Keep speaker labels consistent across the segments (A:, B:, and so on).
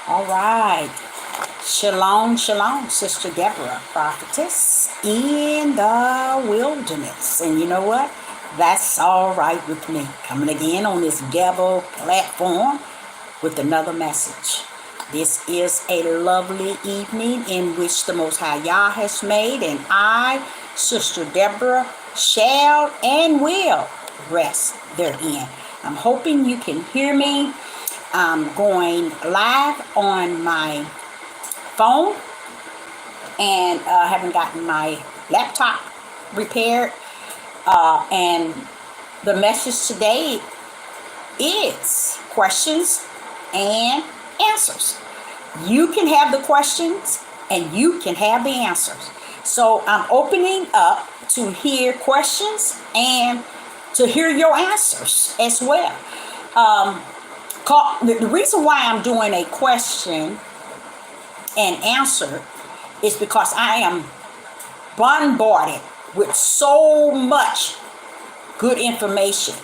A: All right. Shalom, shalom, Sister Deborah, prophetess in the wilderness. And you know what? That's all right with me. Coming again on this devil platform with another message. This is a lovely evening in which the Most High Yah has made, and I, Sister Deborah, shall and will rest therein. I'm hoping you can hear me. I'm going live on my phone and haven't gotten my laptop repaired. And the message today is questions and answers. You can have the questions and you can have the answers. So I'm opening up to hear questions and to hear your answers as well. The reason why I'm doing a question and answer is because I am bombarded with so much good information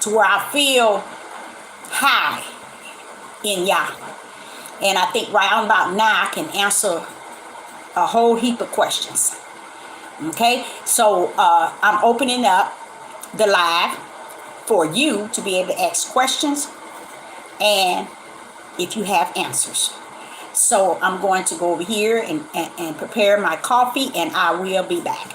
A: to where I feel high in Yah. And I think right on about now I can answer a whole heap of questions. Okay, so I'm opening up the live for you to be able to ask questions and if you have answers. So I'm going to go over here and prepare my coffee, and I will be back.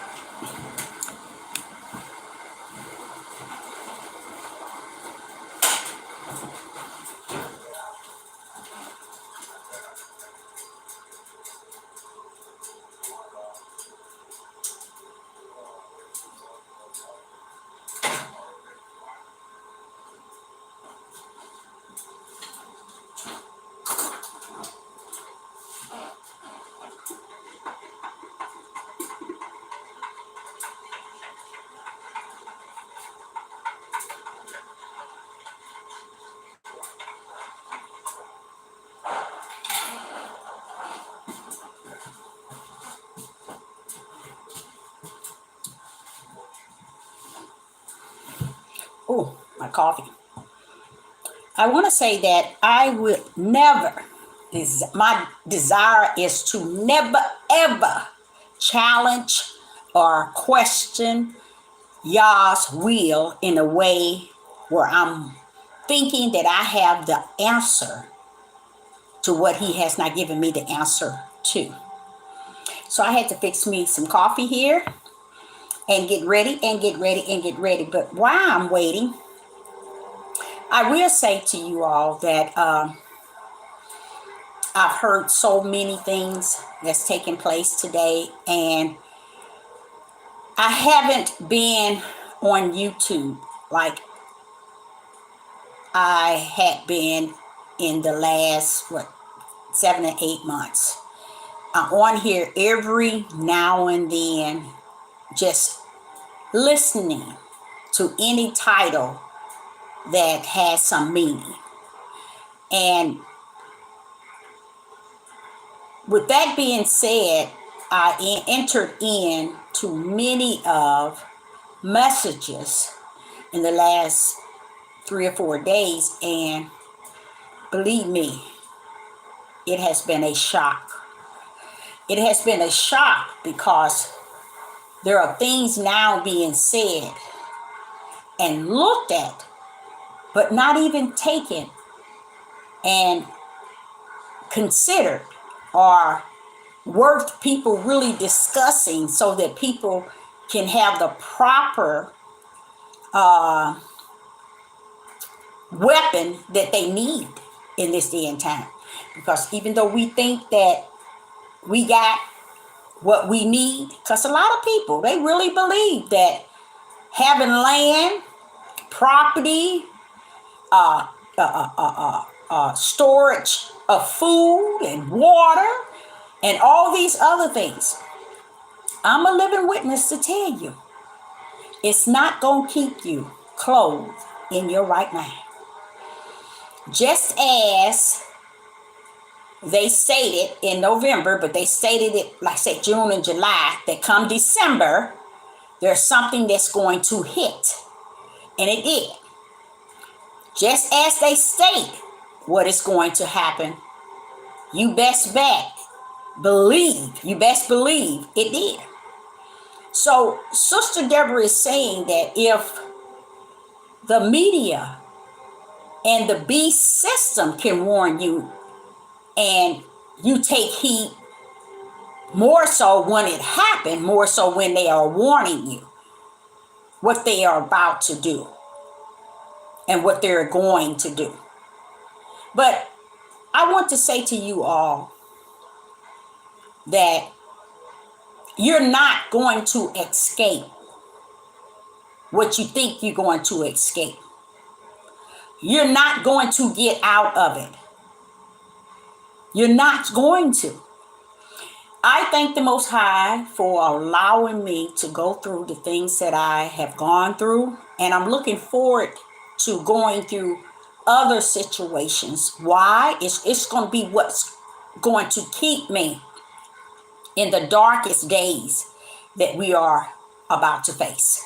A: Oh, my coffee. I want to say that I would never, my desire is to never, ever challenge or question Yah's will in a way where I'm thinking that I have the answer to what he has not given me the answer to. So I had to fix me some coffee here and get ready. But while I'm waiting, I will say to you all that I've heard so many things that's taking place today, and I haven't been on YouTube like I had been in the last 7 or 8 months. I'm on here every now and then, just listening to any title that has some meaning. And with that being said, I entered into many of messages in the last 3 or 4 days, and believe me, it has been a shock. It has been a shock because there are things now being said and looked at, but not even taken and considered or worth people really discussing so that people can have the proper weapon that they need in this day and time. Because even though we think that we got what we need, because a lot of people, they really believe that having land, property, storage of food and water, and all these other things. I'm a living witness to tell you, it's not going to keep you clothed in your right mind. Just as they stated in November, but they stated it, like I said, June and July, that come December, there's something that's going to hit. And it did. Just as they state what is going to happen, you best believe it did. So Sister Deborah is saying that if the media and the beast system can warn you, and you take heed more so when it happened, more so when they are warning you what they are about to do and what they're going to do. But I want to say to you all that you're not going to escape what you think you're going to escape. You're not going to get out of it. You're not going to. I thank the Most High for allowing me to go through the things that I have gone through. And I'm looking forward to going through other situations. Why? It's going to be what's going to keep me in the darkest days that we are about to face.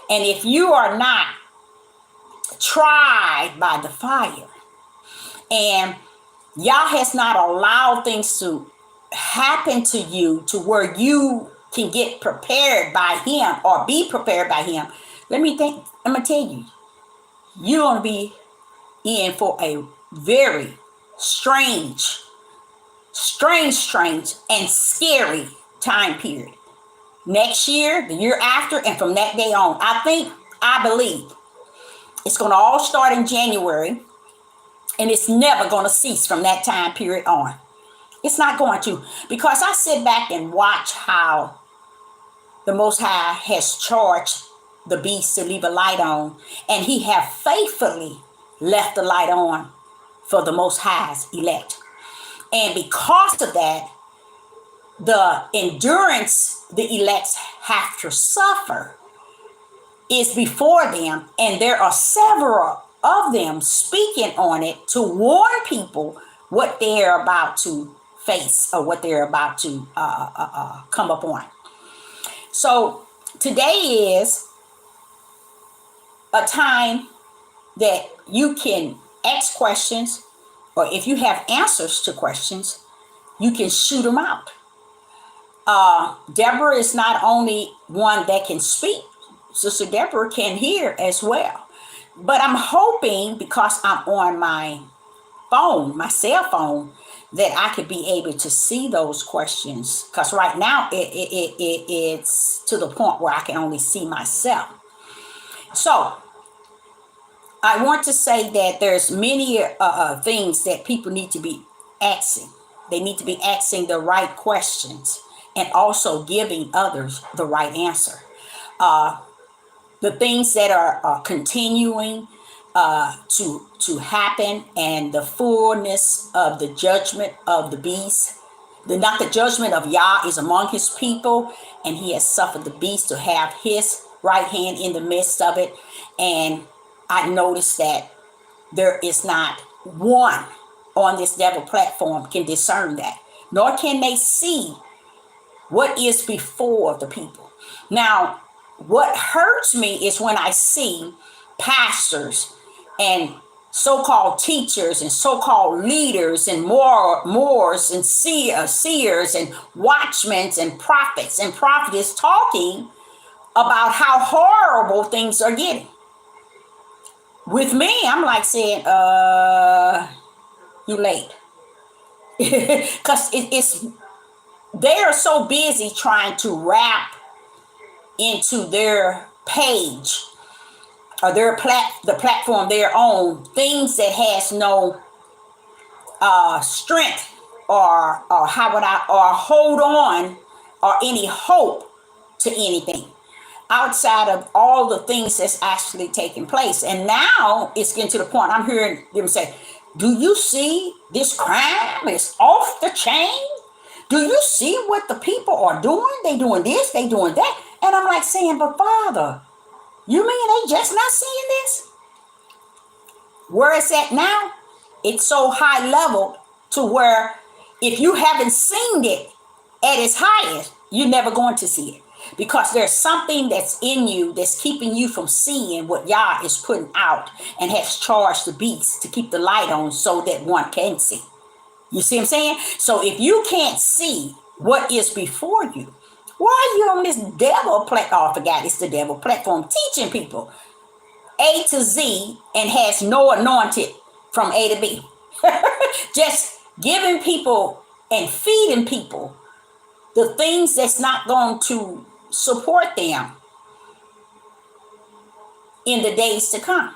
A: And if you are not tried by the fire, and Yah has not allowed things to happen to you to where you can get prepared by him or be prepared by him, I'm gonna tell you, you're gonna be in for a very strange and scary time period. Next year, the year after, and from that day on, I believe it's gonna all start in January, and it's never gonna cease from that time period on. It's not going to, because I sit back and watch how the Most High has charged the beast to leave a light on, and he have faithfully left the light on for the Most High's elect. And because of that, the endurance the elects have to suffer is before them, and there are several of them speaking on it to warn people what they're about to face or what they're about to come upon. So today is a time that you can ask questions, or if you have answers to questions, you can shoot them out. Deborah is not only one that can speak, Sister Deborah can hear as well. But I'm hoping, because I'm on my phone, my cell phone, that I could be able to see those questions, because right now it's to the point where I can only see myself. So I want to say that there's many things that people need to be asking. They need to be asking the right questions and also giving others the right answer. The things that are continuing to happen, and the fullness of the judgment of the beast. Not the judgment of Yah is among his people, and he has suffered the beast to have his right hand in the midst of it. And I noticed that there is not one on this devil platform can discern that, nor can they see what is before the people. Now, what hurts me is when I see pastors and so-called teachers and so-called leaders and Moors and seers and watchmen and prophets and prophetess talking about how horrible things are getting. With me, I'm like saying, you late. Because they are so busy trying to wrap into their page or the platform they're on, things that has no strength or hold on or any hope to anything outside of all the things that's actually taking place. And now it's getting to the point I'm hearing them say, do you see this crime is off the chain? Do you see what the people are doing? They doing this, they doing that. And I'm like saying, but Father, you mean they just not seeing this? Where it's at now, it's so high level to where if you haven't seen it at its highest, you're never going to see it. because there's something that's in you that's keeping you from seeing what Yah is putting out and has charged the beast to keep the light on so that one can see. You see what I'm saying? So if you can't see what is before you, why are you on this devil platform? Oh, I forgot it's the devil platform teaching people A to Z and has no anointed from A to B. Just giving people and feeding people the things that's not going to support them in the days to come.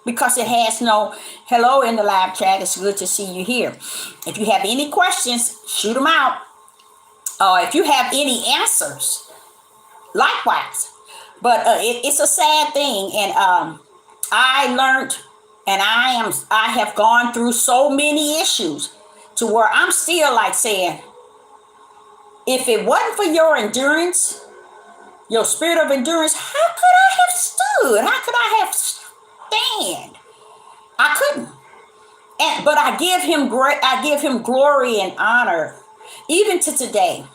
A: Because it has no, hello in the live chat. It's good to see you here. If you have any questions, shoot them out. If you have any answers, likewise. But it's a sad thing. And I learned, and I have gone through so many issues to where I'm still like saying, if it wasn't for your endurance, your spirit of endurance, how could I have stood? How could I have stand? I couldn't. But I give him glory and honor. Even to today,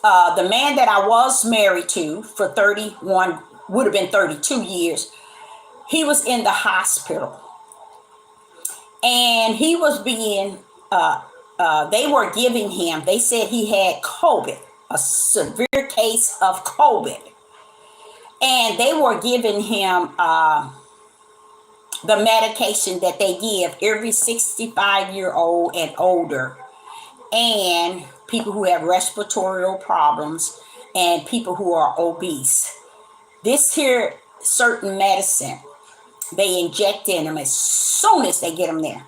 A: the man that I was married to for 31, would have been 32 years, he was in the hospital. And he was being, they were giving him, they said he had COVID, a severe case of COVID. And they were giving him the medication that they give every 65-year-old and older, and people who have respiratory problems and people who are obese. This here certain medicine, they inject in them as soon as they get them there.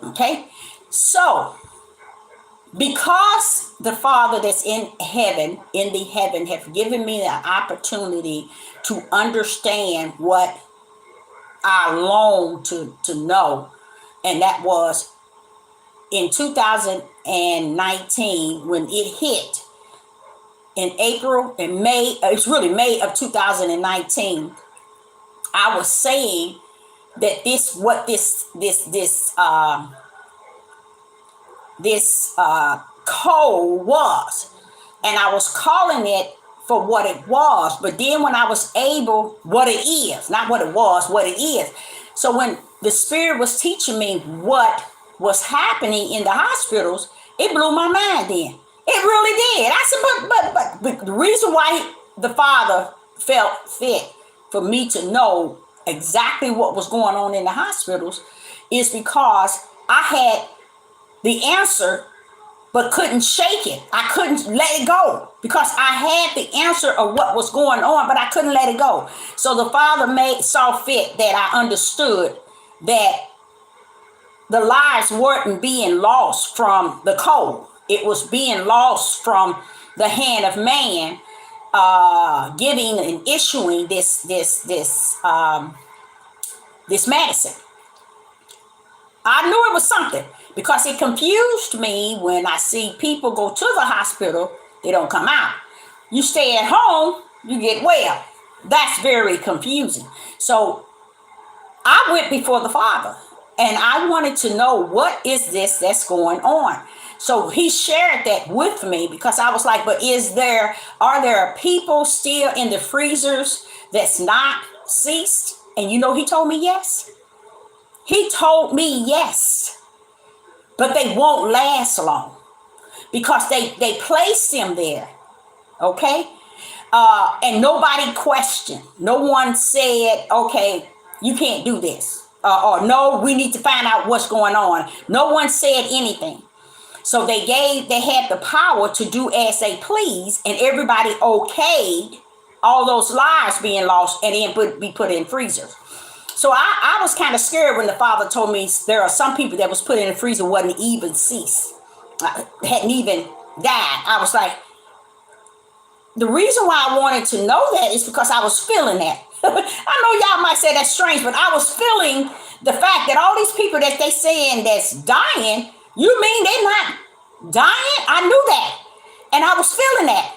A: Okay? So, because the Father that's in the heaven, have given me the opportunity to understand what I long to know, and that was in 2019 when it hit in April and May. It's really May of 2019. I was saying that this cold was, and I was calling it for what it was. But then when I was able, what it is, not what it was, what it is. So when the Spirit was teaching me what was happening in the hospitals, it blew my mind then. It really did. I said, but the reason why the Father felt fit for me to know exactly what was going on in the hospitals is because I had the answer but couldn't shake it. I couldn't let it go because I had the answer of what was going on, but I couldn't let it go. So the Father saw fit that I understood that the lives weren't being lost from the cold. It was being lost from the hand of man, giving and issuing this medicine. I knew it was something because it confused me when I see people go to the hospital, they don't come out. You stay at home, you get well. That's very confusing. So I went before the Father and I wanted to know what is this that's going on. So he shared that with me because I was like, but are there people still in the freezers that's not ceased? And you know, he told me yes. He told me yes. But they won't last long because they placed him there. Okay? And nobody questioned. No one said, okay, you can't do this. Or no, we need to find out what's going on. No one said anything. So they had the power to do as they please, and everybody okayed all those lives being lost and then be put in freezers. So I was kind of scared when the Father told me there are some people that was put in the freezer wasn't even ceased, hadn't even died. I was like, the reason why I wanted to know that is because I was feeling that. I know y'all might say that's strange, but I was feeling the fact that all these people that they saying that's dying, you mean they're not dying? I knew that. And I was feeling that.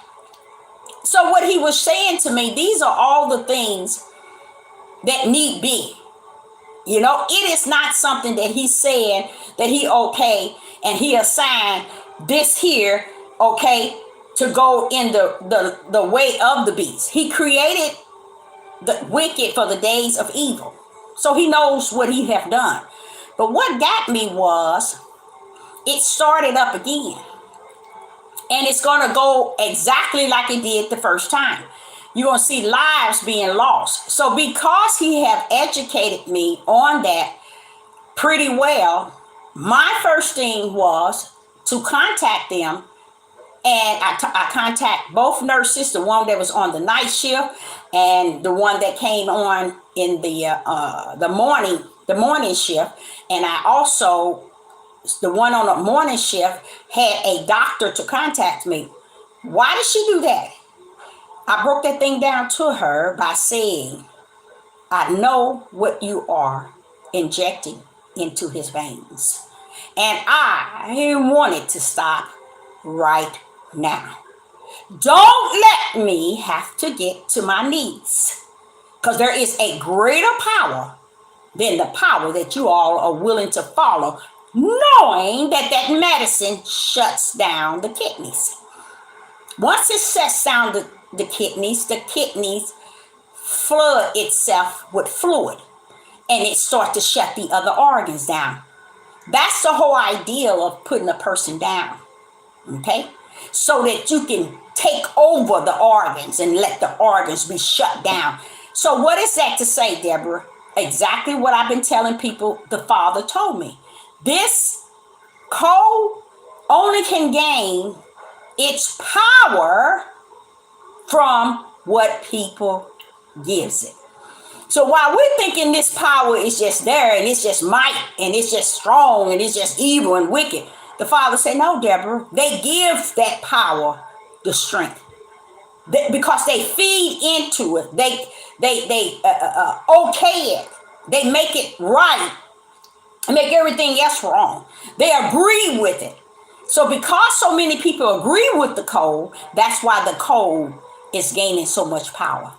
A: So what he was saying to me, these are all the things that need be. You know, it is not something that he's saying that he okay and he assigned this here, okay, to go in the way of the beast. He created the wicked for the days of evil. So he knows what he have done. But what got me was it started up again. And it's going to go exactly like it did the first time. You're going to see lives being lost. So because he have educated me on that pretty well, my first thing was to contact them. And I contact both nurses, the one that was on the night shift and the one that came on in the morning shift. And I also, the one on the morning shift, had a doctor to contact me. Why did she do that? I broke that thing down to her by saying, I know what you are injecting into his veins. And I wanted to stop right now. Don't let me have to get to my knees, because there is a greater power than the power that you all are willing to follow, knowing that that medicine shuts down the kidneys. Once it shuts down the kidneys flood itself with fluid, and it starts to shut the other organs down. That's the whole idea of putting a person down, okay? So that you can take over the organs and let the organs be shut down. So what is that to say, Deborah? Exactly what I've been telling people the Father told me. This code only can gain its power from what people gives it. So while we're thinking this power is just there and it's just might and it's just strong and it's just evil and wicked, the Father said, no, Deborah, they give that power the strength. Because they feed into it. They okay it. They make it right and make everything else wrong. They agree with it. So because so many people agree with the code, that's why the code is gaining so much power.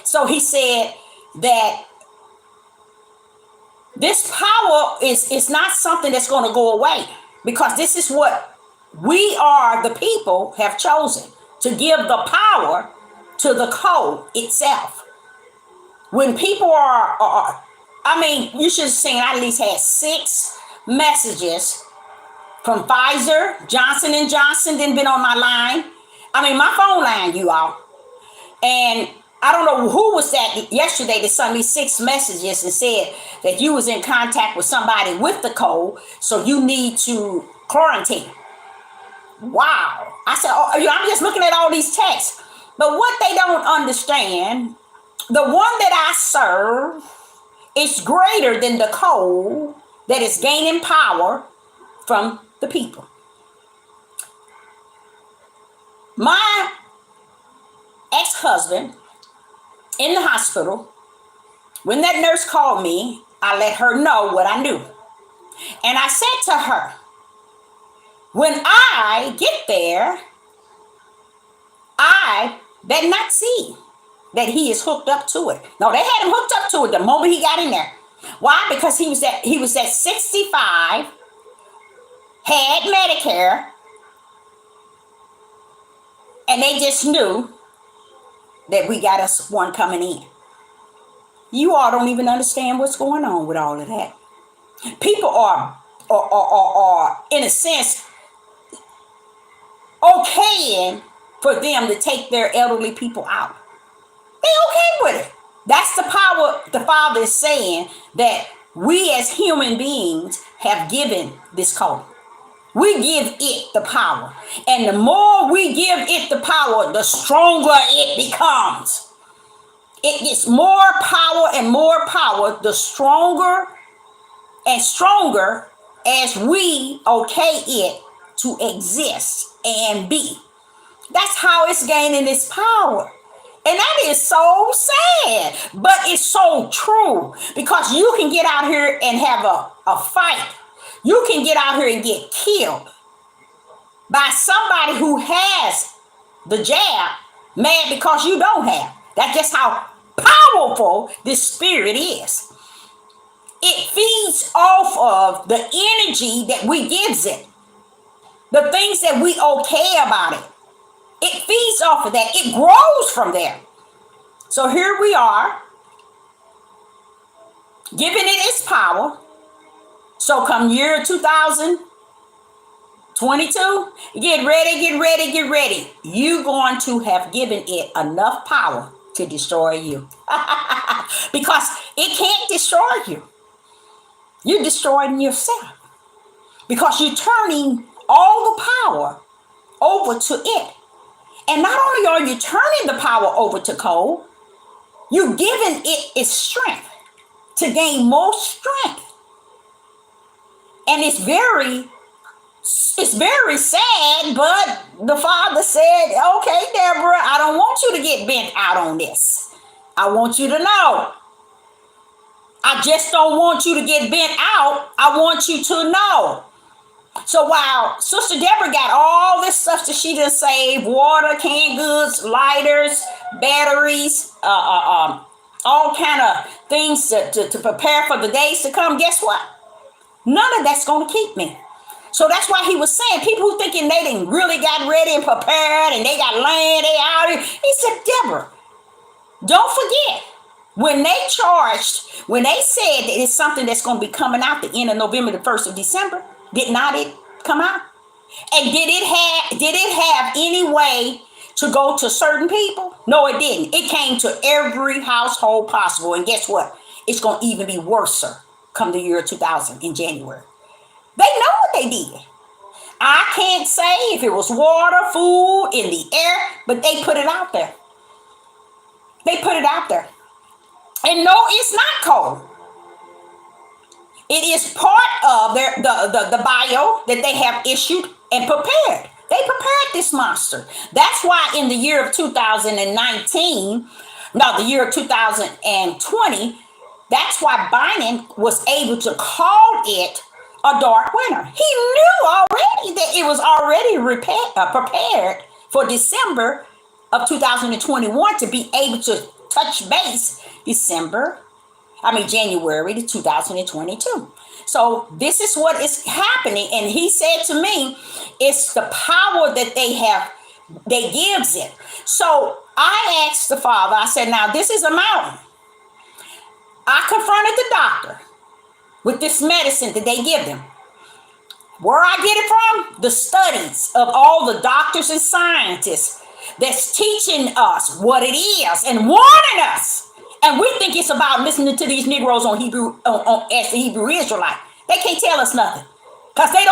A: So he said that this power is not something that's going to go away, because this is what we are, the people, have chosen to give the power to the code itself. When people you should have seen, I at least had 6 messages from Pfizer, Johnson & Johnson, then been on my line. My phone line, you all. And I don't know who was that yesterday that sent me 6 messages and said that you was in contact with somebody with the code, so you need to quarantine. Wow. I said, I'm just looking at all these texts. But what they don't understand, the one that I serve is greater than the code that is gaining power from the people. My ex-husband in the hospital, when that nurse called me, I let her know what I knew. And I said to her, when I get there, I did not see that he is hooked up to it. No, they had him hooked up to it the moment he got in there. Why? Because he was at 65, had Medicare, and they just knew that we got us one coming in. You all don't even understand what's going on with all of that. People are in a sense, okaying for them to take their elderly people out. They okay with it. That's the power the Father is saying that we as human beings have given this code. We give it the power. And the more we give it the power, the stronger it becomes. It gets more power, the stronger and stronger as we okay it to exist and be. That's how it's gaining its power. And that is so sad, but it's so true, because you can get out here and have a fight. You can get out here and get killed by somebody who has the jab, mad because you don't have. That's just how powerful this spirit is. It feeds off of the energy that we gives it, the things that we okay about it. It feeds off of that. It grows from there. So here we are, giving it its power. So come year 2022, get ready, get ready, get ready. You're going to have given it enough power to destroy you. Because it can't destroy you. You're destroying yourself. Because you're turning all the power over to it. And not only are you turning the power over to coal, you're giving it its strength to gain more strength. And it's very sad, but the Father said, okay, Deborah, I don't want you to get bent out on this. I want you to know. I just don't want you to get bent out. I want you to know. So while Sister Deborah got all this stuff that she just saved, water, canned goods, lighters, batteries, all kind of things to prepare for the days to come, guess what? None of that's going to keep me. So that's why he was saying, people who thinking they didn't really got ready and prepared and they got land, they out here. He said, Deborah, don't forget, when they said that it's something that's going to be coming out the end of November, the 1st of December, did not it come out? And did it have any way to go to certain people? No, it didn't. It came to every household possible. And guess what? It's going to even be worse come the year 2000 in January. They know what they did. I can't say if it was water, food, in the air, but they put it out there. They put it out there. And no, it's not cold. It is part of the bio that they have issued and prepared. They prepared this monster. That's why in the year of 2019, the year of 2020, that's why Biden was able to call it a dark winter. He knew already that it was already prepared for December of 2021 to be able to touch base January to 2022. So this is what is happening. And he said to me, it's the power that they gives it. So I asked the Father, I said, now this is a mountain. I confronted the doctor with this medicine that they give them. Where I get it from? The studies of all the doctors and scientists that's teaching us what it is and warning us. And we think it's about listening to these Negroes on Hebrew, as the Hebrew Israelite. They can't tell us nothing. Because they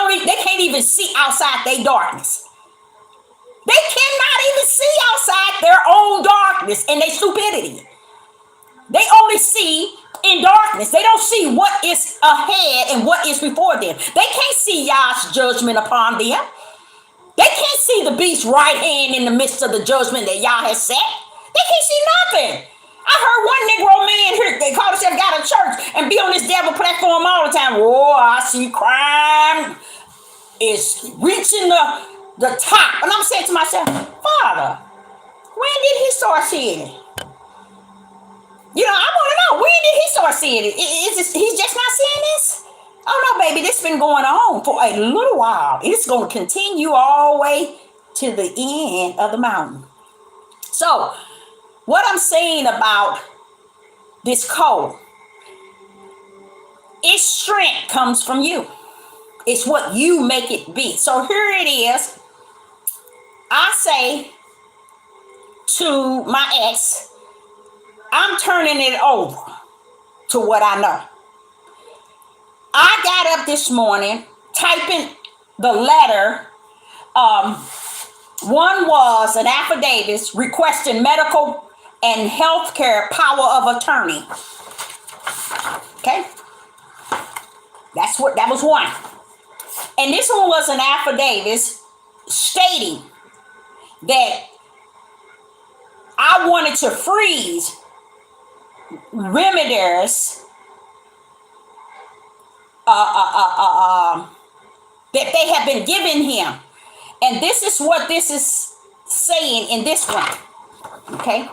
A: can't even see outside their darkness. They cannot even see outside their own darkness and their stupidity. They only see in darkness. They don't see what is ahead and what is before them. They can't see Yah's judgment upon them. They can't see the beast's right hand in the midst of the judgment that Yah has set. They can't see nothing. I heard one Negro man here, they call himself got a church and be on this devil platform all the time. Oh, I see crime is reaching the top. And I'm saying to myself, Father, when did he start seeing it? I want to know, when did he start seeing it? He's just not seeing this? Oh no, baby, this has been going on for a little while. It's going to continue all the way to the end of the mountain. So, what I'm saying about this coal, its strength comes from you. It's what you make it be. So here it is. I say to my ex, I'm turning it over to what I know. I got up this morning typing the letter. One was an affidavit requesting medical and healthcare power of attorney. Okay? That was one. And this one was an affidavit stating that I wanted to freeze remedies that they have been giving him. And this is what this is saying in this one. Okay?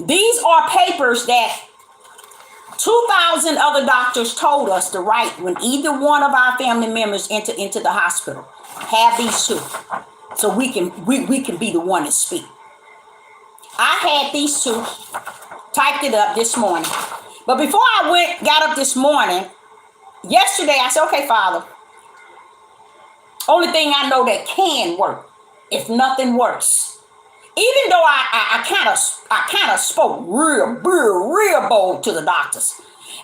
A: These are papers that 2,000 other doctors told us to write when either one of our family members enter into the hospital. Have these two. so we can be the one to speak. I had these two, typed it up this morning. But before I got up this morning, yesterday I said, okay, Father, only thing I know that can work, if nothing worse. Even though I kind of spoke real bold to the doctors.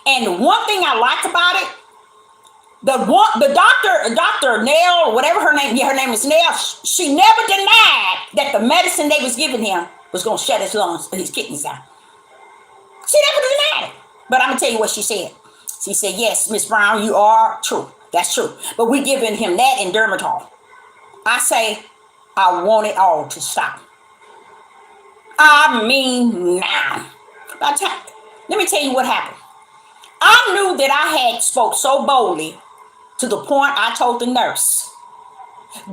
A: And the one thing I liked about it, the Dr. Nell, whatever her name is Nell, she never denied that the medicine they was giving him was gonna shut his lungs and his kidneys down. She never denied it. But I'm gonna tell you what she said. She said, yes, Miss Brown, you are true. That's true. But we're giving him that and Dermatol. I say, I want it all to stop. I mean now. Let me tell you what happened. I knew that I had spoke so boldly to the point I told the nurse,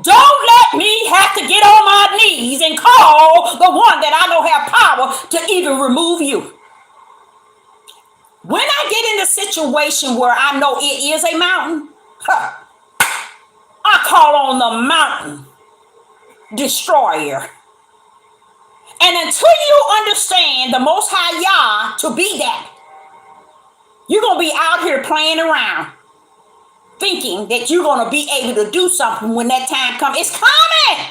A: don't let me have to get on my knees and call the one that I know have power to even remove you. When I get in a situation where I know it is a mountain, I call on the mountain destroyer. And until you understand the Most High Yah to be that, you're going to be out here playing around, thinking that you're going to be able to do something when that time comes. It's coming.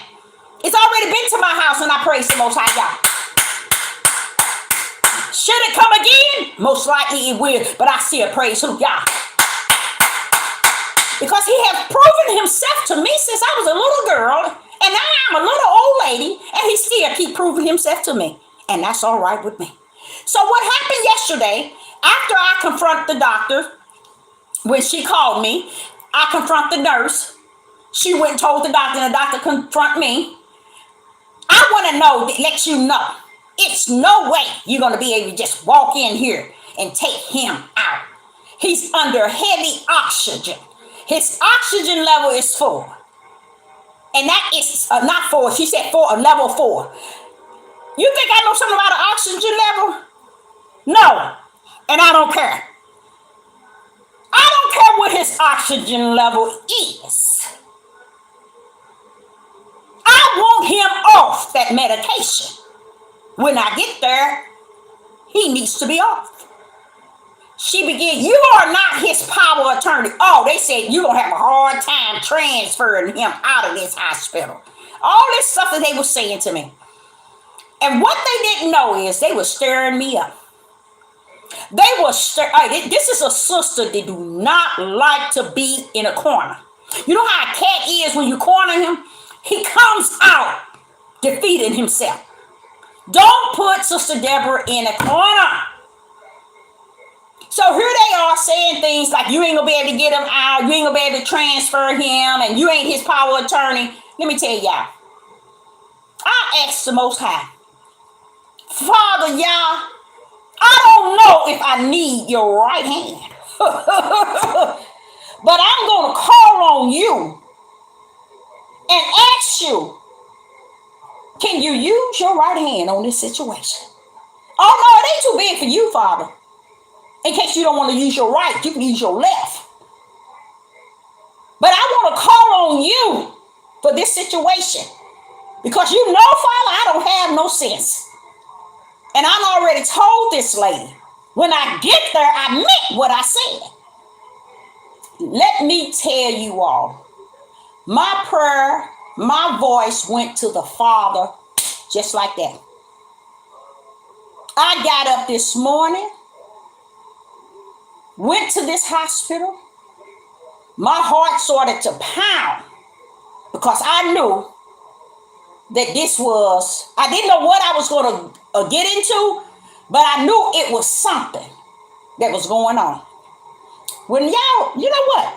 A: It's already been to my house, and I praise the Most High Yah. Should it come again? Most likely it will, but I still praise who Yah. Because he has proven himself to me since I was a little girl, and now I'm a little old lady, and he still keep proving himself to me. And that's all right with me. So what happened yesterday, after I confront the doctor, when she called me, I confront the nurse. She went and told the doctor, and the doctor confront me. I want to know, let you know, it's no way you're going to be able to just walk in here and take him out. He's under heavy oxygen. His oxygen level is 4. And that is not 4. She said 4, level 4. You think I know something about an oxygen level? No. And I don't care. I don't care what his oxygen level is. I want him off that medication. When I get there, he needs to be off. She began, you are not his power attorney. Oh, they said you're going to have a hard time transferring him out of this hospital. All this stuff that they were saying to me. And what they didn't know is they were stirring me up. They were this is a sister that do not like to be in a corner. You know how a cat is when you corner him? He comes out defeating himself. Don't put Sister Deborah in a corner. So here they are saying things like you ain't gonna be able to get him out, you ain't gonna be able to transfer him, and you ain't his power attorney. Let me tell y'all, I asked the Most High, Father Yah, I don't know if I need your right hand, but I'm gonna call on you and ask you, can you use your right hand on this situation? Oh no, it ain't too big for you, Father. In case you don't want to use your right, you can use your left. But I want to call on you for this situation. Because you know, Father, I don't have no sense. And I'm already told this lady, when I get there, I meant what I said. Let me tell you all, my prayer, my voice went to the Father just like that. I got up this morning, went to this hospital. My heart started to pound because I knew that I didn't know what I was going to get into, but I knew it was something that was going on. When y'all, you know what?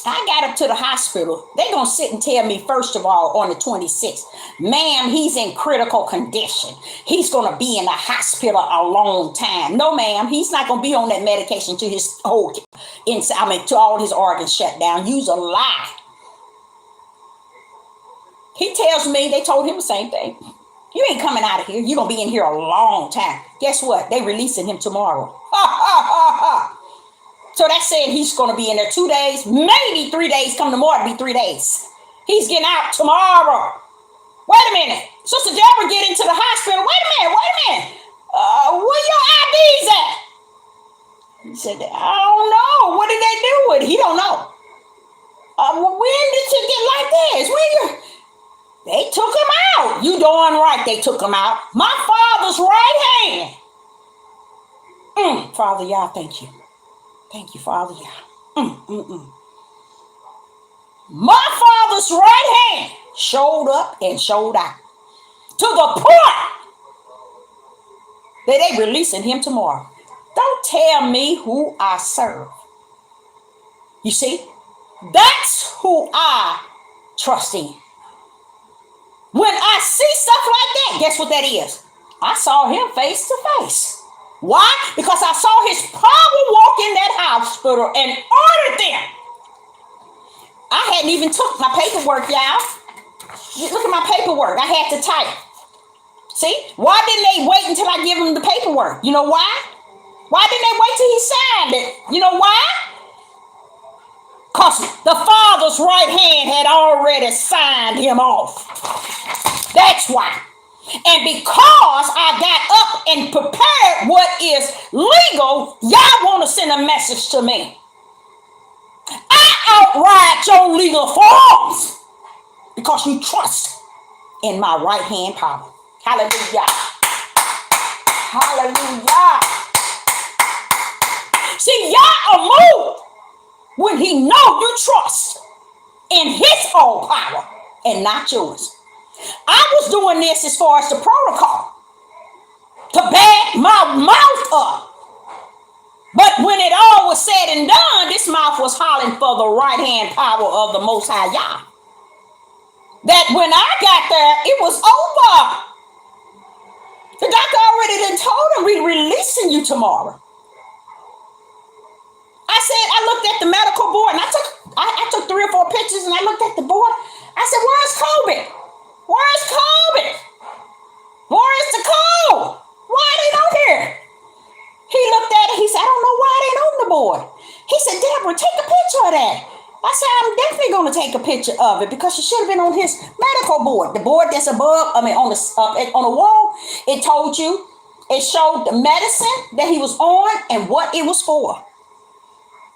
A: I got up to the hospital. They're going to sit and tell me, first of all, on the 26th, ma'am, he's in critical condition. He's going to be in the hospital a long time. No, ma'am, he's not going to be on that medication to his whole inside. To all his organs shut down. Use a lie. He tells me, they told him the same thing. You ain't coming out of here. You're going to be in here a long time. Guess what? They releasing him tomorrow. Ha, ha, ha, ha. So that said he's going to be in there 2 days, maybe 3 days. Come tomorrow, it'll be 3 days. He's getting out tomorrow. Wait a minute. Sister Deborah get into the hospital. Wait a minute. Where your IDs at? He said, I don't know. What did they do with it? He don't know. When did you get like this? They took him out. You darn right they took him out. My father's right hand. Father, y'all, thank you. Thank you, Father, y'all. My father's right hand showed up and showed out. To the point that they releasing him tomorrow. Don't tell me who I serve. You see, that's who I trust in. When I see stuff like that, guess what that is? I saw him face to face. Why? Because I saw his power walk in that hospital and ordered them. I hadn't even took my paperwork, y'all. Look at my paperwork. I had to type. See? Why didn't they wait until I give them the paperwork? You know why? Why didn't they wait till he signed it? You know why? Because the Father's right hand had already signed him off. That's why. And because I got up and prepared what is legal, y'all want to send a message to me. I outride your legal forms because you trust in my right hand power. Hallelujah. Hallelujah. See, y'all are moved when he know you trust in his own power and not yours. I was doing this as far as the protocol to bag my mouth up. But when it all was said and done, this mouth was hollering for the right hand power of the Most High Yah. That when I got there, it was over. The doctor already done told him we're releasing you tomorrow. I looked at the medical board and I took 3 or 4 pictures and I looked at the board. I said, where's COVID? Where's COVID? Where is the code? Why are they not here? He looked at it. He said, I don't know why they ain't on the board. He said, Deborah, take a picture of that. I said, I'm definitely going to take a picture of it because it should have been on his medical board. The board that's above, on the wall, it told you, it showed the medicine that he was on and what it was for.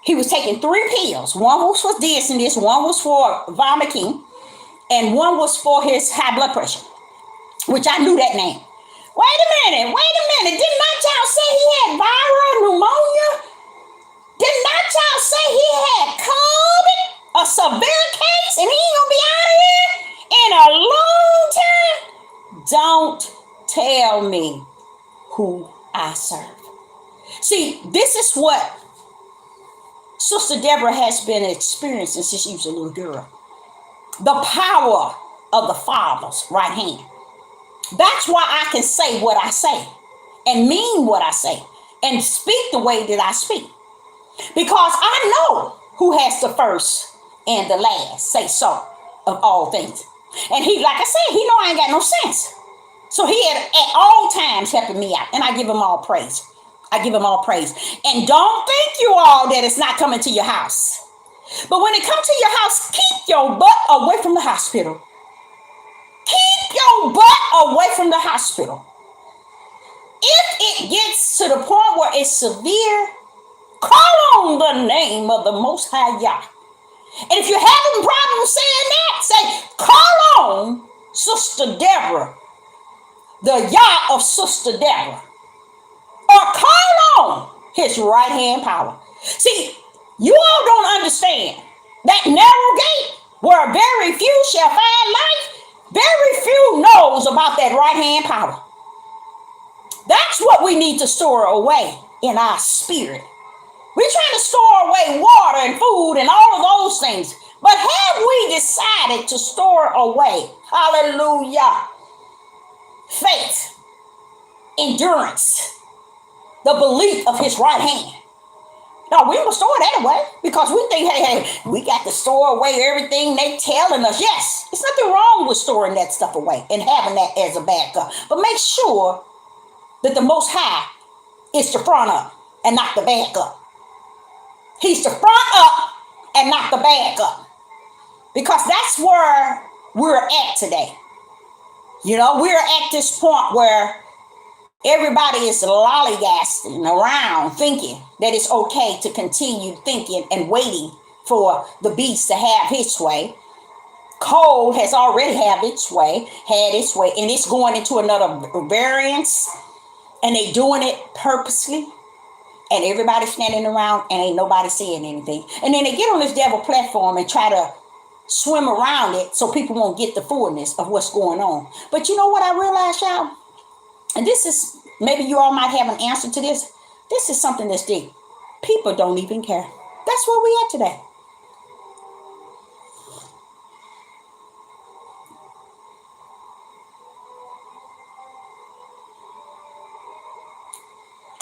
A: He was taking 3 pills. One was for dizziness, one was for vomiting, and one was for his high blood pressure, which I knew that name. Wait a minute. Didn't my child say he had viral pneumonia? Didn't my child say he had COVID, a severe case, and he ain't gonna be out of here in a long time? Don't tell me who I serve. See, this is what Sister Deborah has been experiencing since she was a little girl. The power of the Father's right hand. That's why I can say what I say and mean what I say and speak the way that I speak. Because I know who has the first and the last say so of all things. And he, like I said, he know I ain't got no sense. So he at all times helping me out. And I give him all praise. I give him all praise. And don't think you all that it's not coming to your house. But when it comes to your house, keep your butt away from the hospital. Keep your butt away from the hospital. If it gets to the point where it's severe, call on the name of the Most High Yah. And if you're having problems saying that, say, call on Sister Deborah, the Yah of Sister Deborah. Or call on his right hand power. See, you all don't understand that narrow gate where very few shall find life. Very few knows about that right hand power. That's what we need to store away in our spirit. We're trying to store away water and food and all of those things. But have we decided to store away, hallelujah, faith, endurance, the belief of his right hand? No, we don't store that away because we think, hey, we got to store away everything they telling us. Yes, there's nothing wrong with storing that stuff away and having that as a backup. But make sure that the Most High is the front up and not the back up. He's the front up and not the back up. because that's where we're at today. You know, we're at this point where everybody is lollygagging around thinking that it's okay to continue thinking and waiting for the beast to have its way. Coal has already had its way, and it's going into another variance, and they doing it purposely, and everybody's standing around and ain't nobody saying anything. And then they get on this devil platform and try to swim around it so people won't get the fullness of what's going on. But you know what I realized, y'all? And this is, maybe you all might have an answer to this. This is something that's deep. People don't even care. That's where we at today.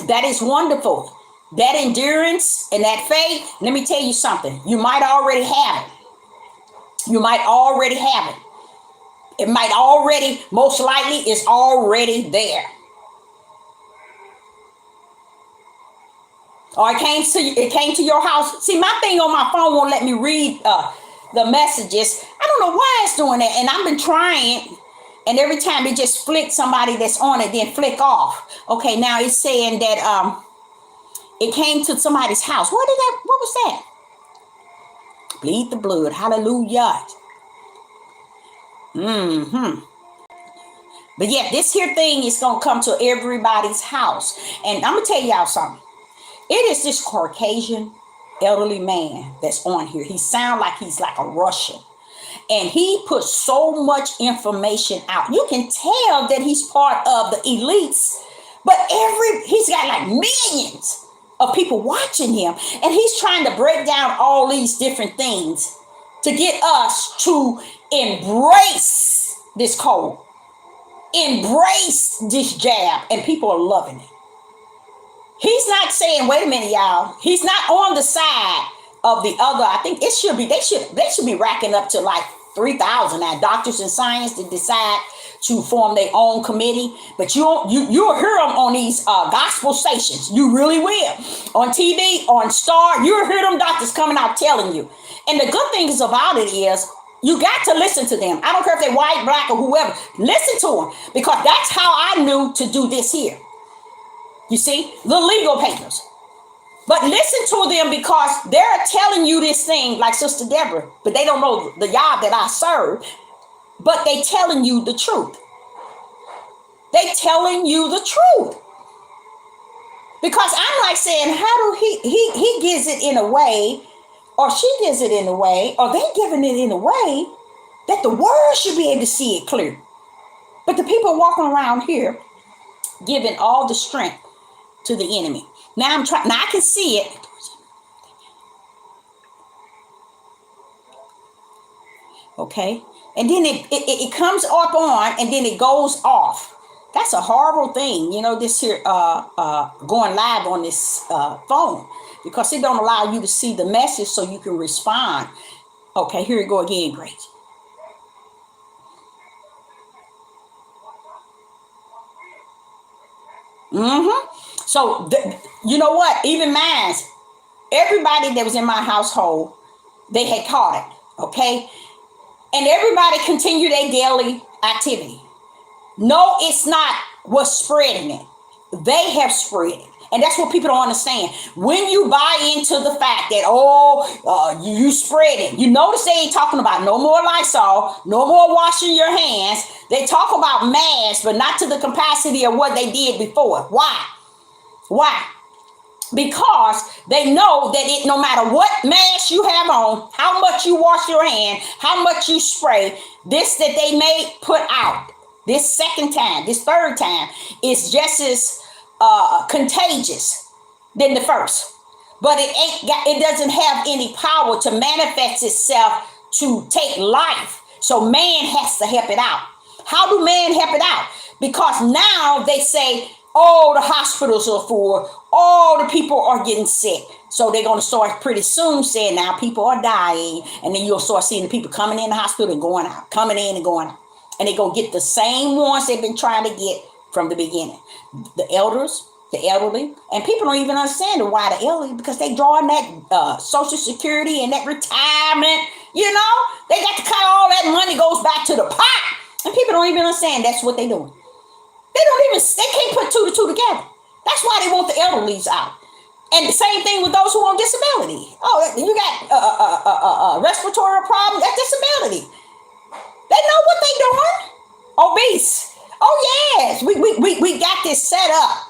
A: That is wonderful. That endurance and that faith, let me tell you something. You might already have it. You might already have it. It might already, most likely, is already there. Or it came to your house. See, my thing on my phone won't let me read the messages. I don't know why it's doing that. And I've been trying, and every time it just flick somebody that's on it, then flick off. Okay, now it's saying that it came to somebody's house. What was that? Bleed the blood. Hallelujah. But yeah, this here thing is going to come to everybody's house. And I'm going to tell y'all something. It is this Caucasian elderly man that's on here. He sounds like he's like a Russian. And he puts so much information out. You can tell that he's part of the elites. But he's got like millions of people watching him. And he's trying to break down all these different things to get us to embrace this code. Embrace this jab. And people are loving it. He's not saying, wait a minute, y'all. He's not on the side of the other. I think it should be, they should be racking up to like 3,000 now, doctors in science, to decide to form their own committee. But you'll hear them on these gospel stations. You really will. On TV, on Star, you'll hear them doctors coming out telling you. And the good things about it is you got to listen to them. I don't care if they're white, black, or whoever. Listen to them, because that's how I knew to do this here. You see, the legal papers. But listen to them, because they're telling you this thing like Sister Deborah, but they don't know the Yah that I serve, but they telling you the truth. They telling you the truth. Because I'm like saying, how do he gives it in a way, or she gives it in a way, or they giving it in a way that the world should be able to see it clear. But the people walking around here giving all the strength to the enemy. Now I can see it. Okay. And then it comes up on, and then it goes off. That's a horrible thing. You know, this here going live on this phone, because it don't allow you to see the message so you can respond. Okay, here we go again. Great. So, you know what? Even mine, everybody that was in my household, they had caught it, okay? And everybody continued their daily activity. No, it's not what's spreading it. They have spread it. And that's what people don't understand. When you buy into the fact that, you spread it, you notice they ain't talking about no more Lysol, no more washing your hands. They talk about masks, but not to the capacity of what they did before. Why? Why? Because they know that no matter what mask you have on, how much you wash your hand, how much you spray, this that they may put out, this second time, this third time, is just as contagious than the first. But it doesn't have any power to manifest itself to take life. So man has to help it out. How do man help it out? Because now they say, oh, the hospitals are full. Oh, the people are getting sick. So they're going to start pretty soon saying now people are dying. And then you'll start seeing the people coming in the hospital and going out, coming in and going out. And they're going to get the same ones they've been trying to get from the beginning. The elders, the elderly. And people don't even understand why the elderly, because they drawing that Social Security and that retirement. You know, they got to cut all that money goes back to the pot. And people don't even understand that's what they're doing. They can't put two to two together. That's why they want the elderlies out. And the same thing with those who are on disability. Oh, you got respiratory problem, that's disability. They know what they're doing. Obese. Oh, yes, we got this set up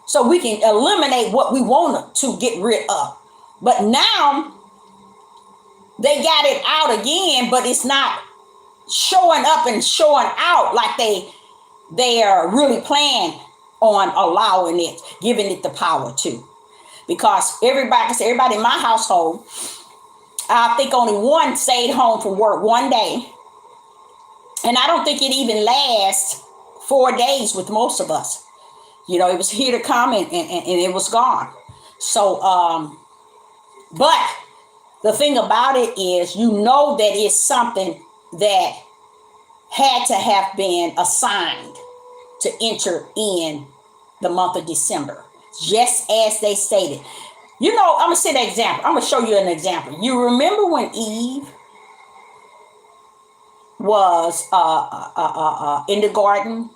A: so we can eliminate what we want to get rid of. But now they got it out again, but it's not showing up and showing out like they are really planning on allowing it, giving it the power to. Because everybody in my household, I think only one stayed home from work one day. And I don't think it even lasts 4 days with most of us. You know, it was here to come and it was gone. So, but the thing about it is, you know that it's something that had to have been assigned to enter in the month of December, just as they stated. You know, I'm going to say the example. I'm going to show you an example. You remember when Eve was in the garden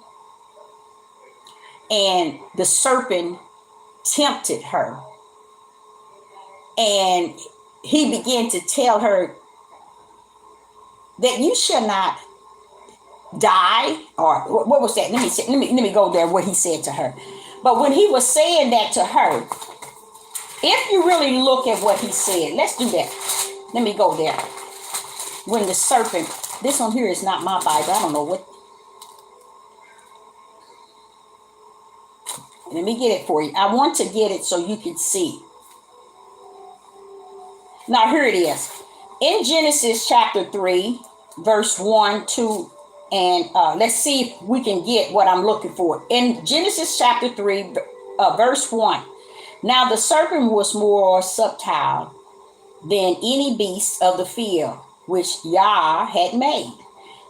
A: and the serpent tempted her, and he began to tell her that you shall not die, or what was that? Let me go there, what he said to her. But when he was saying that to her, if you really look at what he said, let's do that. Let me go there. When the serpent, this one here is not my Bible. I don't know what. Let me get it for you. I want to get it so you can see. Now here it is. In Genesis chapter 3, verse 1, 2, and let's see if we can get what I'm looking for. In Genesis chapter 3, verse 1. Now the serpent was more subtle than any beast of the field which Yah had made.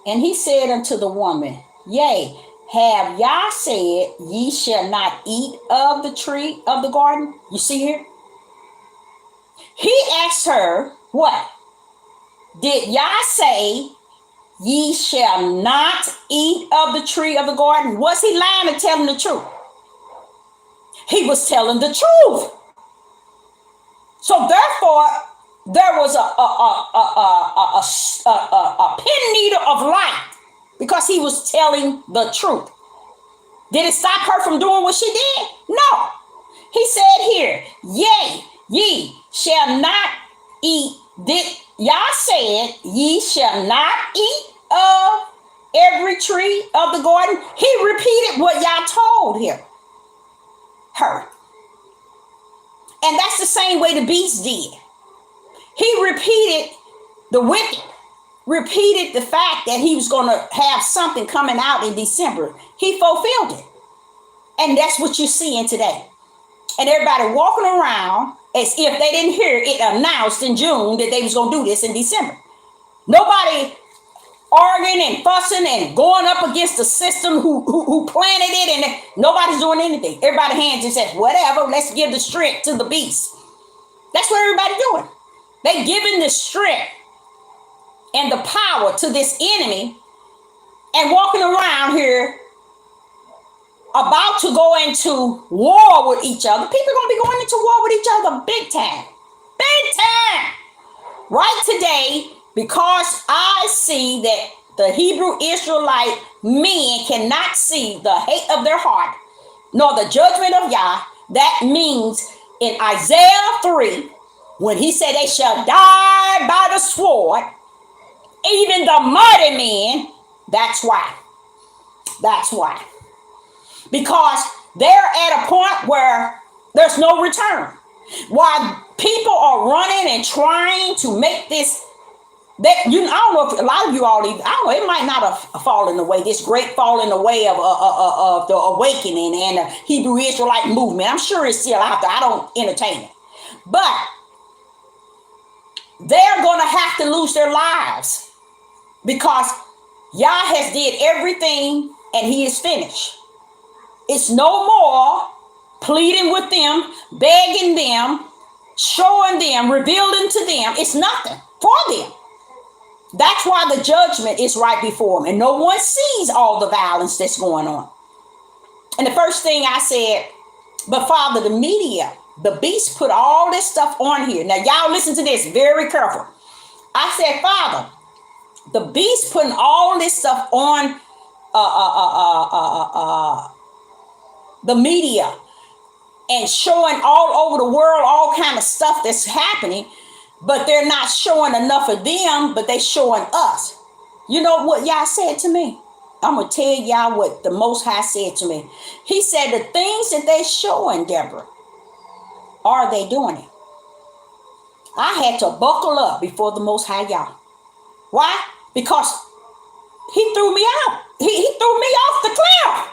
A: And he said unto the woman, Yea, have Yah said, ye shall not eat of the tree of the garden? You see here? He asked her, what? Did Yah say, ye shall not eat of the tree of the garden? Was he lying or telling the truth? He was telling the truth. So therefore, there was a pin needle of light because he was telling the truth. Did it stop her from doing what she did? No. He said here, yea, ye shall not eat. Did Yah said, ye shall not eat of every tree of the garden? He repeated what Yah told her. And that's the same way the beast did. He repeated the wicked, repeated the fact that he was going to have something coming out in December. He fulfilled it. And that's what you're seeing today. And everybody walking around as if they didn't hear it announced in June that they was going to do this in December. Nobody arguing and fussing and going up against the system who planted it, and nobody's doing anything. Everybody hands and says, whatever, let's give the strength to the beast. That's what everybody's doing. They giving the strength and the power to this enemy and walking around here about to go into war with each other. People are going to be going into war with each other big time. Big time. Right today, because I see that the Hebrew Israelite men cannot see the hate of their heart, nor the judgment of Yah. That means in Isaiah 3, when he said they shall die by the sword, even the mighty men, that's why. That's why. Because they're at a point where there's no return. While people are running and trying to make this, I don't know if a lot of you all, I don't know, it might not have fallen away, this great falling away of the awakening and the Hebrew Israelite movement. I'm sure it's still out there. I don't entertain it. But they're going to have to lose their lives because Yah has did everything and he is finished. It's no more pleading with them, begging them, showing them, revealing to them. It's nothing for them. That's why the judgment is right before them, and no one sees all the violence that's going on. And the first thing I said, but Father, the media, the beast put all this stuff on here. Now, y'all listen to this very careful. I said, Father, the beast putting all this stuff on the media and showing all over the world all kind of stuff that's happening, but they're not showing enough of them, but they showing us. You know what y'all said to me? I'm going to tell y'all what the Most High said to me. He said the things that they showing, Deborah, are they doing it? I had to buckle up before the Most High, y'all. Why? Because he threw me out. He threw me off the cliff.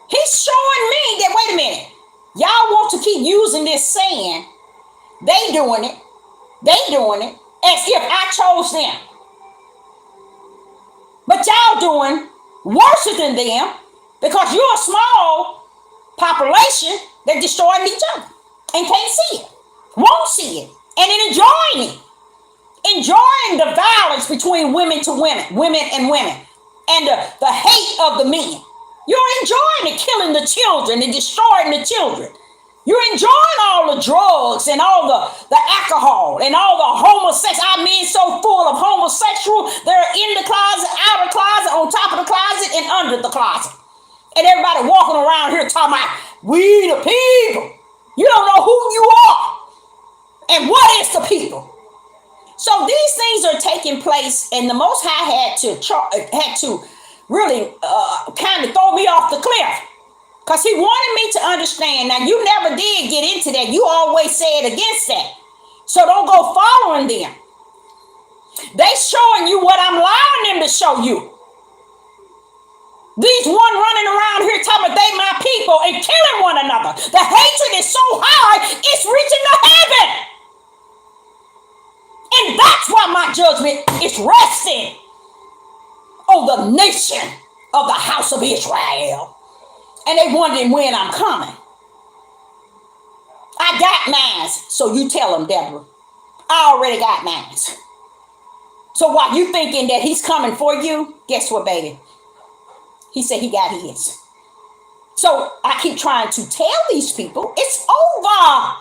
A: He's showing me that, wait a minute, y'all want to keep using this saying, they doing it, as if I chose them. But y'all doing worse than them because you're a small population that destroying each other and can't see it, won't see it, and then enjoying it. Enjoying the violence between women to women and women, and the hate of the men. You're enjoying it, killing the children and destroying the children. You're enjoying all the drugs and all the alcohol and all the homosexual. Our men so full of homosexual, they're in the closet, out of the closet, on top of the closet, and under the closet. And everybody walking around here talking about, we the people. You don't know who you are and what is the people. So these things are taking place, and the Most High had to really kind of throw me off the cliff. Because he wanted me to understand. Now, you never did get into that. You always said against that. So don't go following them. They showing you what I'm allowing them to show you. These one running around here talking about they my people and killing one another. The hatred is so high, it's reaching to heaven. And that's why my judgment is resting on the nation of the house of Israel. And they wondering when I'm coming. I got mine. So you tell them, Deborah. I already got mine. So while you thinking that he's coming for you, guess what, baby? He said he got his. So I keep trying to tell these people, it's over.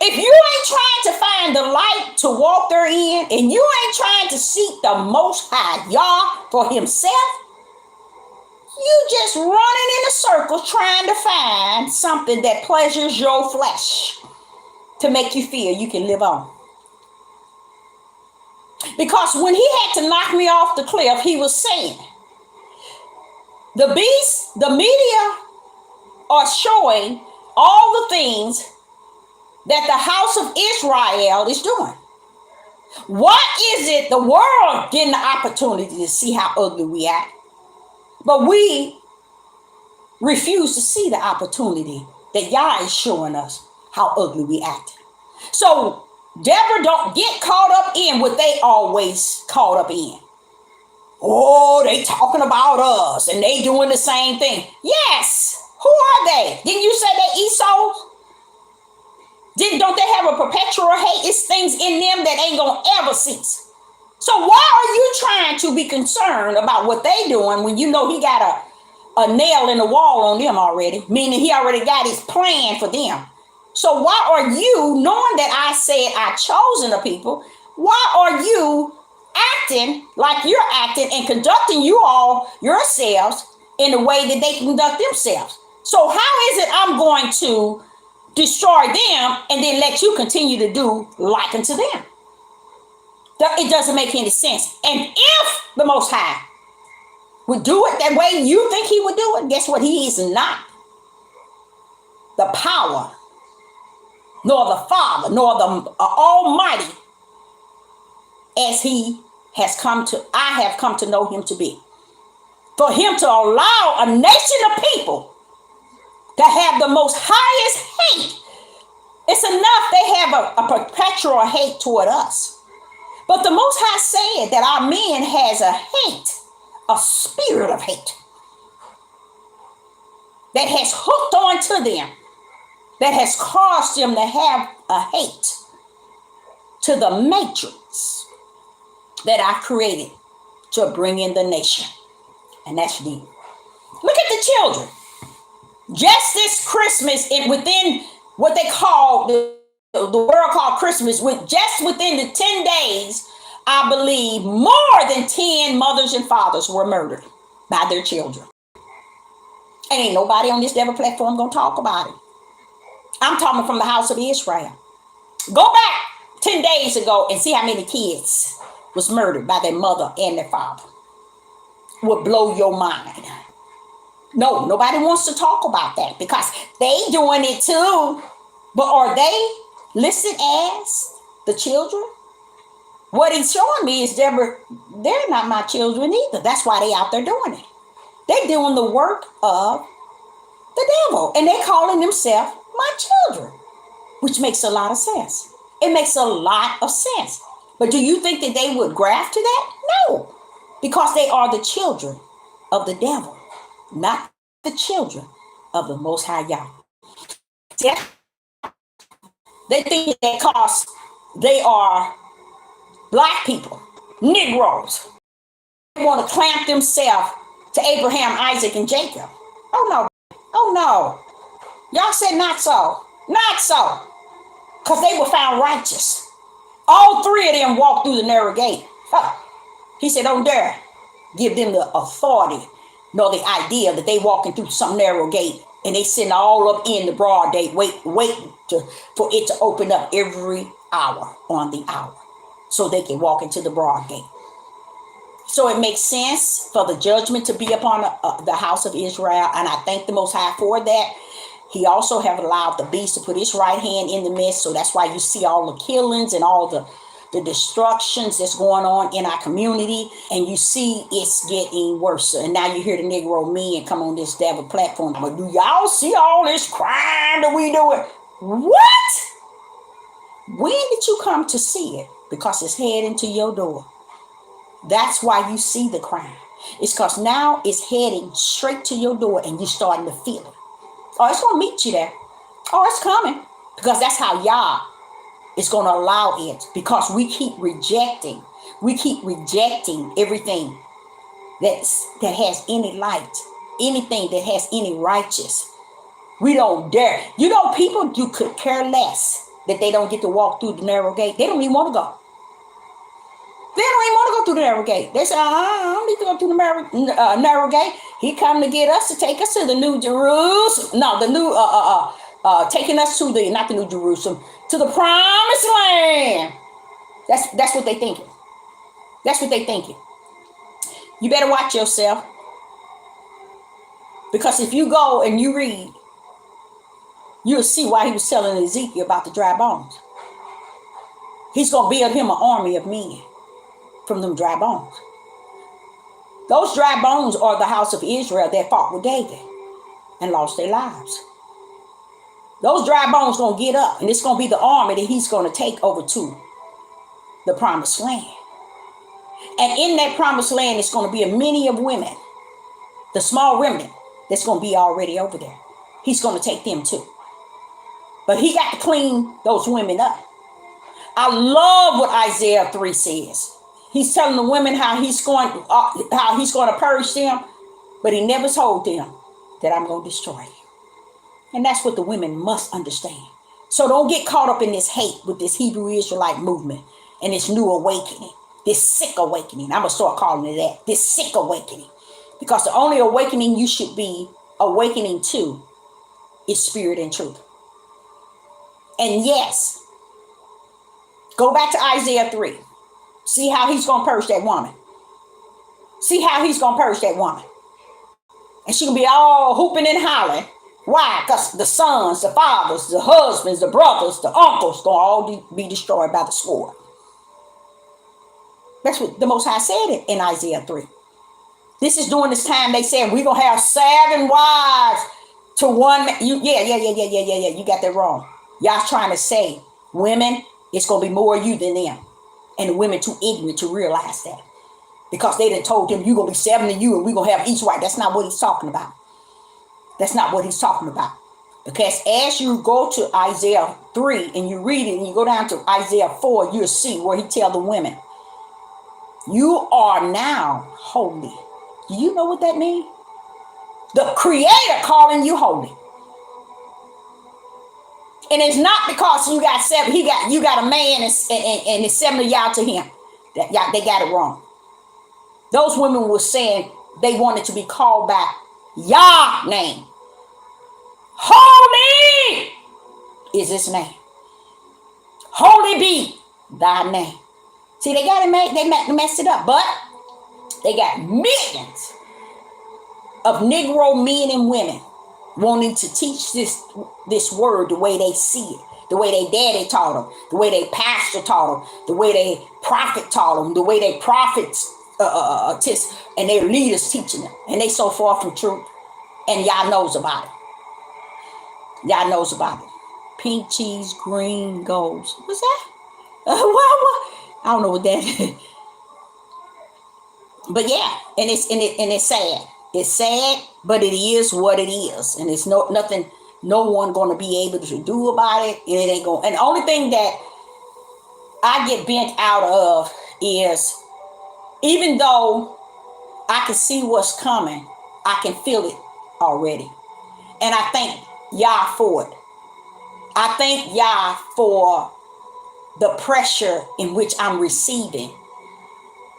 A: If you ain't trying to find the light to walk therein, and you ain't trying to seek the Most High Yah for himself, you just running in a circle trying to find something that pleasures your flesh to make you feel you can live on. Because when he had to knock me off the cliff, he was saying, the beast, the media are showing all the things that the house of Israel is doing. What is it the world getting the opportunity to see how ugly we act? But we refuse to see the opportunity that Yah is showing us how ugly we act. So Deborah, don't get caught up in what they always caught up in. Oh, they talking about us and they doing the same thing. Yes. Who are they? Didn't you say they Esau? Don't they have a perpetual hate? It's things in them that ain't gonna ever cease. So why are you trying to be concerned about what they doing when you know he got a nail in the wall on them already? Meaning he already got his plan for them. So why are you, knowing that I said I chosen the people, why are you acting like you're acting and conducting you all yourselves in the way that they conduct themselves? So how is it I'm going to destroy them and then let you continue to do like unto them? It doesn't make any sense. And if the Most High would do it that way you think he would do it, guess what? He is not the power, nor the Father, nor the Almighty, as he has come to, I have come to know him to be. For him to allow a nation of people to have the most highest hate, it's enough they have a perpetual hate toward us. But the Most High said that our men has a hate, a spirit of hate that has hooked onto them, that has caused them to have a hate to the matrix that I created to bring in the nation. And that's deep. Look at the children. Just this Christmas, within what they call the world called Christmas, with just within the 10 days, I believe more than 10 mothers and fathers were murdered by their children. Ain't nobody on this devil platform gonna talk about it. I'm talking from the house of Israel. Go back 10 days ago and see how many kids was murdered by their mother and their father. Would blow your mind. No, nobody wants to talk about that because they doing it too. But are they listed as the children? What he's showing me is they're not my children either. That's why they out there doing it. They're doing the work of the devil. And they calling themselves my children, which makes a lot of sense. It makes a lot of sense. But do you think that they would graft to that? No, because they are the children of the devil, not the children of the Most High Yah. See, they think that because they are black people, Negroes, they want to clamp themselves to Abraham, Isaac, and Jacob. Oh no, oh no. Y'all said not so, not so, because they were found righteous. All three of them walked through the narrow gate. Huh. He said, don't dare give them the authority nor the idea that they walking through some narrow gate and they sitting all up in the broad day waiting for it to open up every hour on the hour so they can walk into the broad gate. So it makes sense for the judgment to be upon the house of Israel, and I thank the Most High for that. He also have allowed the beast to put his right hand in the midst, so that's why you see all the killings and all the destructions that's going on in our community, and you see it's getting worse. And now you hear the Negro men come on this devil platform. But do y'all see all this crime that we doing? What? When did you come to see it? Because it's heading to your door. That's why you see the crime. It's because now it's heading straight to your door and you're starting to feel it. Oh, it's going to meet you there. Oh, it's coming. Because that's how Yah is going to allow it. Because we keep rejecting. We keep rejecting everything that has any light. Anything that has any righteous. We don't dare. You know, people you could care less that they don't get to walk through the narrow gate. They don't even want to go. They don't even want to go through the narrow gate. They say, I don't need to go through the narrow gate. He come to get us, to take us to the New Jerusalem. No, the new, taking us to the, not the New Jerusalem, to the promised land. That's what they thinking. That's what they thinking. You better watch yourself. Because if you go and you read, you'll see why he was telling Ezekiel about the dry bones. He's going to build him an army of men from them dry bones. Those dry bones are the house of Israel that fought with David and lost their lives. Those dry bones going to get up, and it's going to be the army that he's going to take over to the promised land. And in that promised land, it's going to be a many of women, the small remnant that's going to be already over there. He's going to take them too. But he got to clean those women up. I love what Isaiah 3 says. He's telling the women how he's going to purge them, but he never told them that I'm going to destroy you. And that's what the women must understand. So don't get caught up in this hate with this Hebrew Israelite movement and this new awakening, this sick awakening. I'm going to start calling it that, this sick awakening. Because the only awakening you should be awakening to is spirit and truth. And yes, go back to Isaiah 3. See how he's going to purge that woman. See how he's going to purge that woman. And she going to be all hooping and hollering. Why? Because the sons, the fathers, the husbands, the brothers, the uncles going to all be destroyed by the sword. That's what the Most High said in Isaiah 3. This is during this time they said we're going to have 7 wives to one man. Yeah. You got that wrong. Y'all trying to say women, it's going to be more you than them. And the women too ignorant to realize that. Because they done told them you're going to be 7 of you and we're going to have each wife. That's not what he's talking about. That's not what he's talking about. Because as you go to Isaiah 3 and you read it and you go down to Isaiah 4, you'll see where he tell the women You are now holy. Do you know what that means? The Creator calling you holy. And it's not because you got seven, you got a man and it's seven of y'all to him. That y'all, they got it wrong. Those women were saying they wanted to be called by Yah name. Holy is his name. Holy be thy name. See, they got it they messed it up, but they got millions of Negro men and women wanting to teach this word the way they see it, the way they daddy taught them, the way they pastor taught them, the way they prophet taught them, the way they prophets and their leaders teaching them, and they so far from truth. And y'all knows about it. Y'all knows about it. Pink cheese, green goals. What's that? What? I don't know what that is. But yeah, and it's sad. It's sad, but it is what it is, and it's nothing. No one going to be able to do about it, and it ain't going. And the only thing that I get bent out of is, even though I can see what's coming, I can feel it already, and I thank Yah for it. I thank Yah for the pressure in which I'm receiving,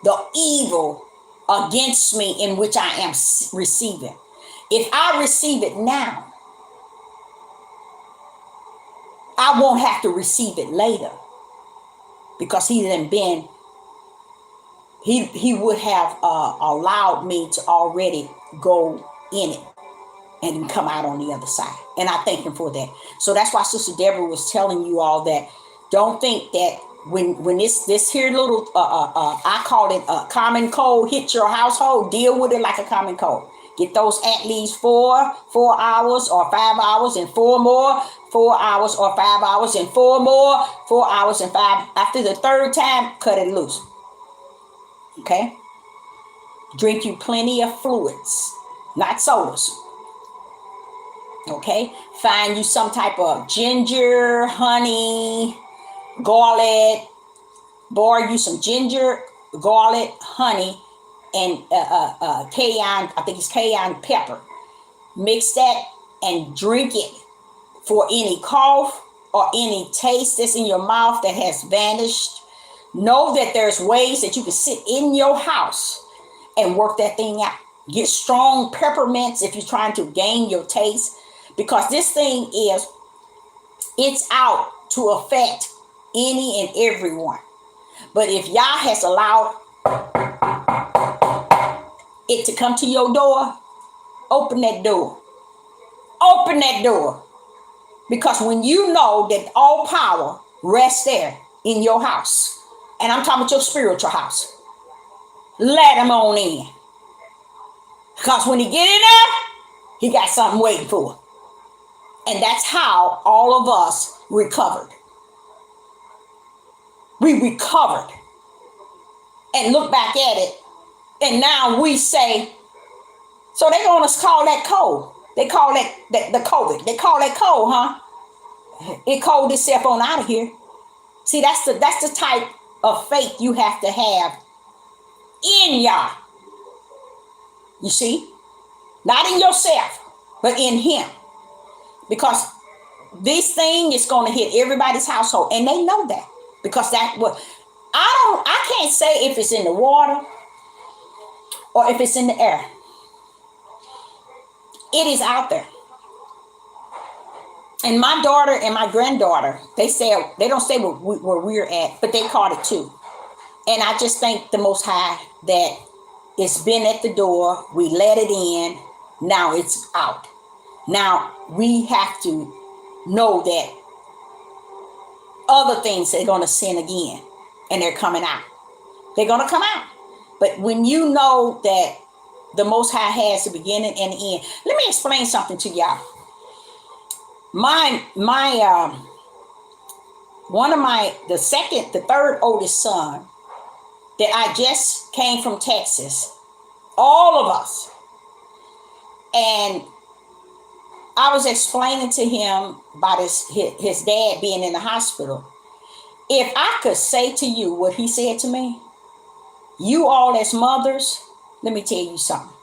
A: the evil against me in which I am receiving. If I receive it now, I won't have to receive it later, because he would have allowed me to already go in it and come out on the other side. And I thank him for that. So that's why Sister Deborah was telling you all that. Don't think that when this here little I call it a common cold hit your household, deal with it like a common cold. Get those at least 4 hours or 5 hours, and 4 more, 4 hours or 5 hours, and 4 more, 4 hours and 5. After the third time, cut it loose. Okay? Drink you plenty of fluids, not sodas. Okay? Find you some type of ginger, honey, garlic. Boil you some ginger, garlic, honey, and cayenne. I think it's cayenne pepper. Mix that and drink it for any cough or any taste that's in your mouth that has vanished. Know that there's ways that you can sit in your house and work that thing out. Get strong peppermints if you're trying to gain your taste, because this thing it's out to affect any and everyone. But if Yah has allowed it to come to your door, open that door. Open that door. Because when you know that all power rests there in your house, and I'm talking about your spiritual house, let him on in. Because when he get in there, he got something waiting for him. And that's how all of us recovered. We recovered and look back at it, and now we say, so they're going to call that cold. They call that the COVID. They call that cold, huh? It cold itself on out of here. See, that's the type of faith you have to have in Yah. You see? Not in yourself, but in him. Because this thing is going to hit everybody's household, and they know that. Because that's what I can't say if it's in the water or if it's in the air. It is out there. And my daughter and my granddaughter, they don't say where we're at, but they caught it too. And I just thank the Most High that it's been at the door. We let it in. Now it's out. Now we have to know that other things they're going to sin again, and they're coming out. They're going to come out. But when you know that the Most High has the beginning and the end, let me explain something to y'all. The third oldest son that I just came from Texas, all of us, and I was explaining to him about his dad being in the hospital. If I could say to you what he said to me, You all as mothers, let me tell you something.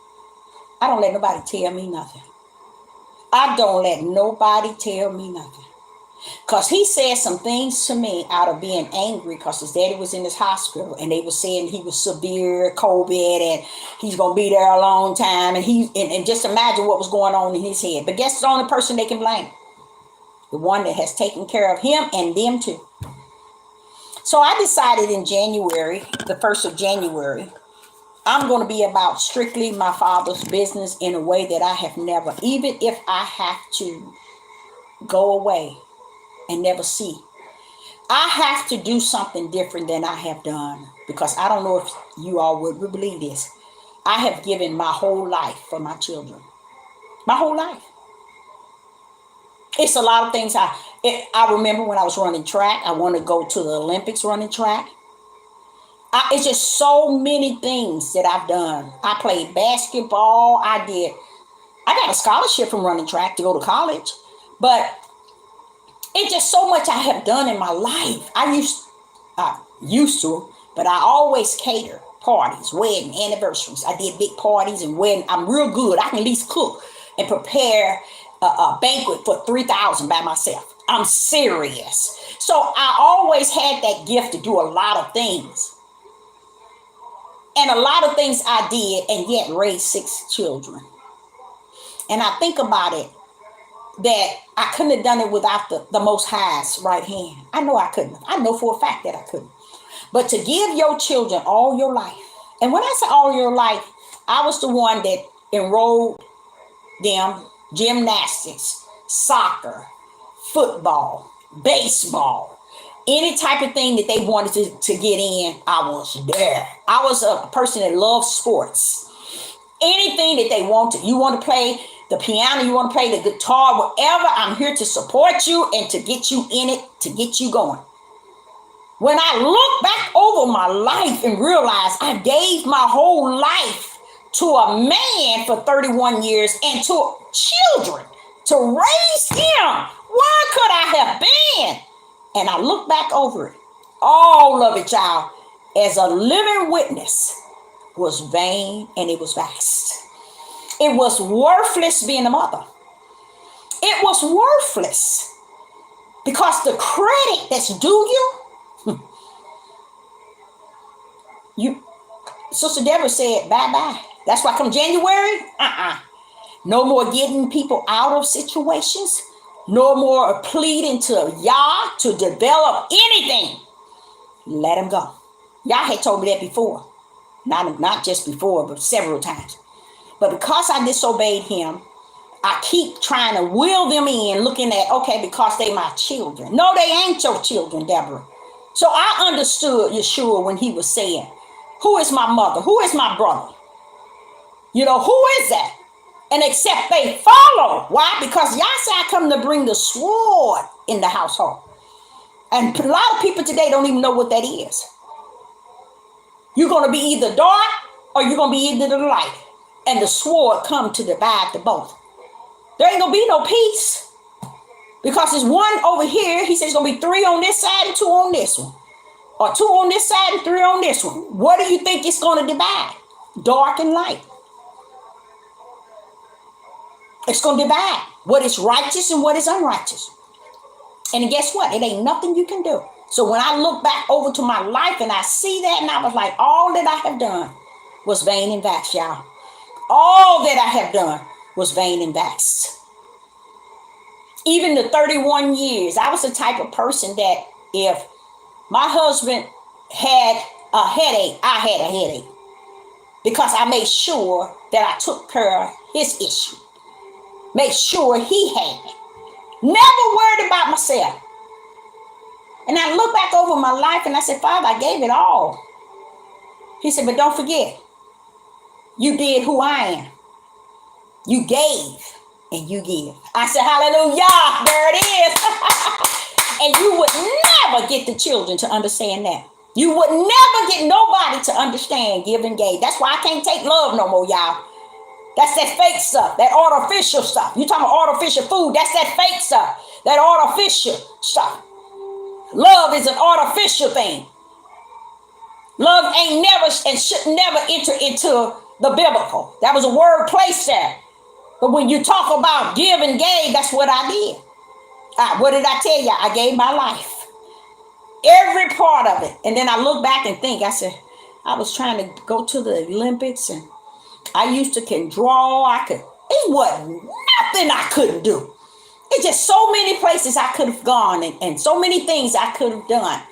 A: I don't let nobody tell me nothing. I don't let nobody tell me nothing. Because he said some things to me out of being angry because his daddy was in this hospital and they were saying he was severe COVID and he's going to be there a long time. And just imagine what was going on in his head. But guess the only person they can blame? The one that has taken care of him and them too. So I decided in January, the 1st of January, I'm going to be about strictly my father's business in a way that I have never, even if I have to go away and never see. I have to do something different than I have done because I don't know if you all would believe this. I have given my whole life for my children. My whole life. It's a lot of things. I remember when I was running track, I wanted to go to the Olympics running track. It's just so many things that I've done. I played basketball. I got a scholarship from running track to go to college. But it's just so much I have done in my life. I used to, but I always cater parties, wedding, anniversaries. I did big parties and wedding. I'm real good. I can at least cook and prepare a banquet for 3,000 by myself. I'm serious. So I always had that gift to do a lot of things. And a lot of things I did and yet raised 6 children. And I think about it, that I couldn't have done it without the Most High's right hand. I know I couldn't. I know for a fact that I couldn't. But to give your children all your life, and when I say all your life, I was the one that enrolled them gymnastics, soccer, football, baseball, any type of thing that they wanted to get in, I was there. I was a person that loved sports. Anything that they wanted. You want to play the piano, you want to play the guitar, whatever, I'm here to support you and to get you in it, to get you going. When I look back over my life and realize I gave my whole life to a man for 31 years and to children to raise them, where could I have been? And I look back over it, all of it, y'all, as a living witness, was vain and it was vast. It was worthless being a mother. It was worthless because the credit that's due you, Sister Deborah said, bye-bye. That's why come January, no more getting people out of situations. No more pleading to Yah to develop anything. Let him go. Yah had told me that before. Not just before, but several times. But because I disobeyed him, I keep trying to will them in, looking at, okay, because they my children. No, they ain't your children, Deborah. So I understood Yeshua when he was saying, who is my mother? Who is my brother? You know, who is that? And except they follow. Why? Because Yah said I come to bring the sword in the household. And a lot of people today don't even know what that is. You're going to be either dark or you're going to be either the light. And the sword come to divide the both. There ain't going to be no peace. Because there's one over here. He says it's going to be 3 on this side and 2 on this one. Or 2 on this side and 3 on this one. What do you think it's going to divide? Dark and light. It's going to divide what is righteous and what is unrighteous. And guess what? It ain't nothing you can do. So when I look back over to my life and I see that, and I was like, all that I have done was vain and vast, y'all. All that I have done was vain and vast. Even the 31 years, I was the type of person that if my husband had a headache, I had a headache. Because I made sure that I took care of his issue. Made sure he had it. Never worried about myself. And I look back over my life and I said, Father, I gave it all. He said, but don't forget, you did who I am. You gave and you give. I said, hallelujah, there it is. And you would never get the children to understand that. You would never get nobody to understand give and gave. That's why I can't take love no more, y'all. That's that fake stuff, that artificial stuff. You talking about artificial food, that's that fake stuff, that artificial stuff. Love is an artificial thing. Love ain't never and should never enter into the biblical. That was a word placed there. But when you talk about give and gave, that's what I did. What did I tell you? I gave my life. Every part of it. And then I look back and think, I said, I was trying to go to the Olympics and I used to can draw. It wasn't nothing I couldn't do. It's just so many places I could have gone and so many things I could have done.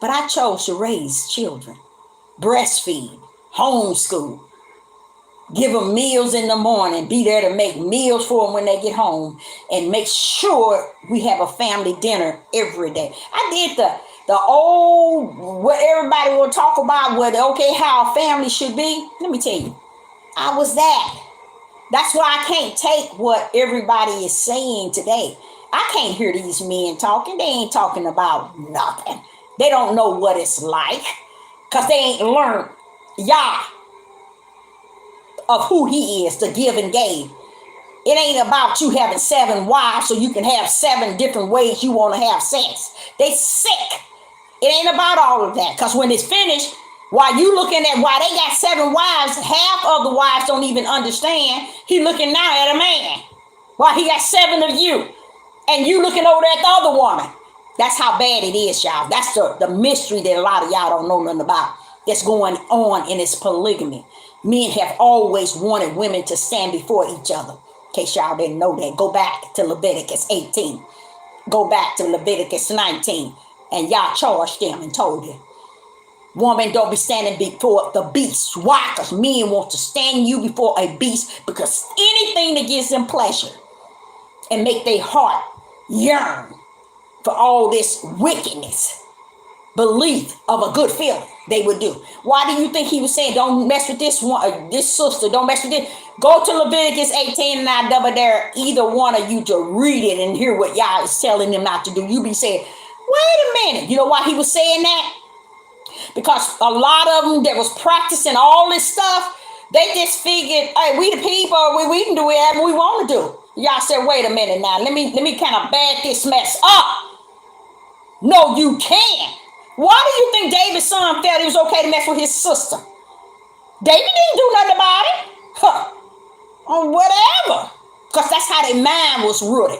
A: But I chose to raise children, breastfeed, homeschool, give them meals in the morning, be there to make meals for them when they get home, and make sure we have a family dinner every day. I did the old, what everybody will talk about, how a family should be. Let me tell you, I was that. That's why I can't take what everybody is saying today. I can't hear these men talking. They ain't talking about nothing. They don't know what it's like because they ain't learned Yah of who he is, the give and gave. It ain't about you having 7 wives so you can have 7 different ways you want to have sex. They sick. It ain't about all of that because when it's finished, while you looking at why they got 7 wives, half of the wives don't even understand. He looking now at a man. Why he got 7 of you. And you looking over at the other woman. That's how bad it is, y'all. That's the mystery that a lot of y'all don't know nothing about. That's going on in this polygamy. Men have always wanted women to stand before each other. In case y'all didn't know that, go back to Leviticus 18. Go back to Leviticus 19. And y'all charged them and told them, woman, don't be standing before the beast. Why? Because men want to stand you before a beast because anything that gives them pleasure and make their heart yearn for all this wickedness, belief of a good feeling, they would do. Why do you think he was saying, don't mess with this one, this sister, don't mess with this? Go to Leviticus 18 and I double dare either one of you to read it and hear what Yah is telling them not to do. You be saying, wait a minute. You know why he was saying that? Because a lot of them that was practicing all this stuff, they just figured, hey, we the people, we can do whatever we want to do. Y'all said, wait a minute now, let me kind of back this mess up. No, you can't. Why do you think David's son felt it was okay to mess with his sister? David didn't do nothing about it. Or whatever. Because that's how their mind was rooted.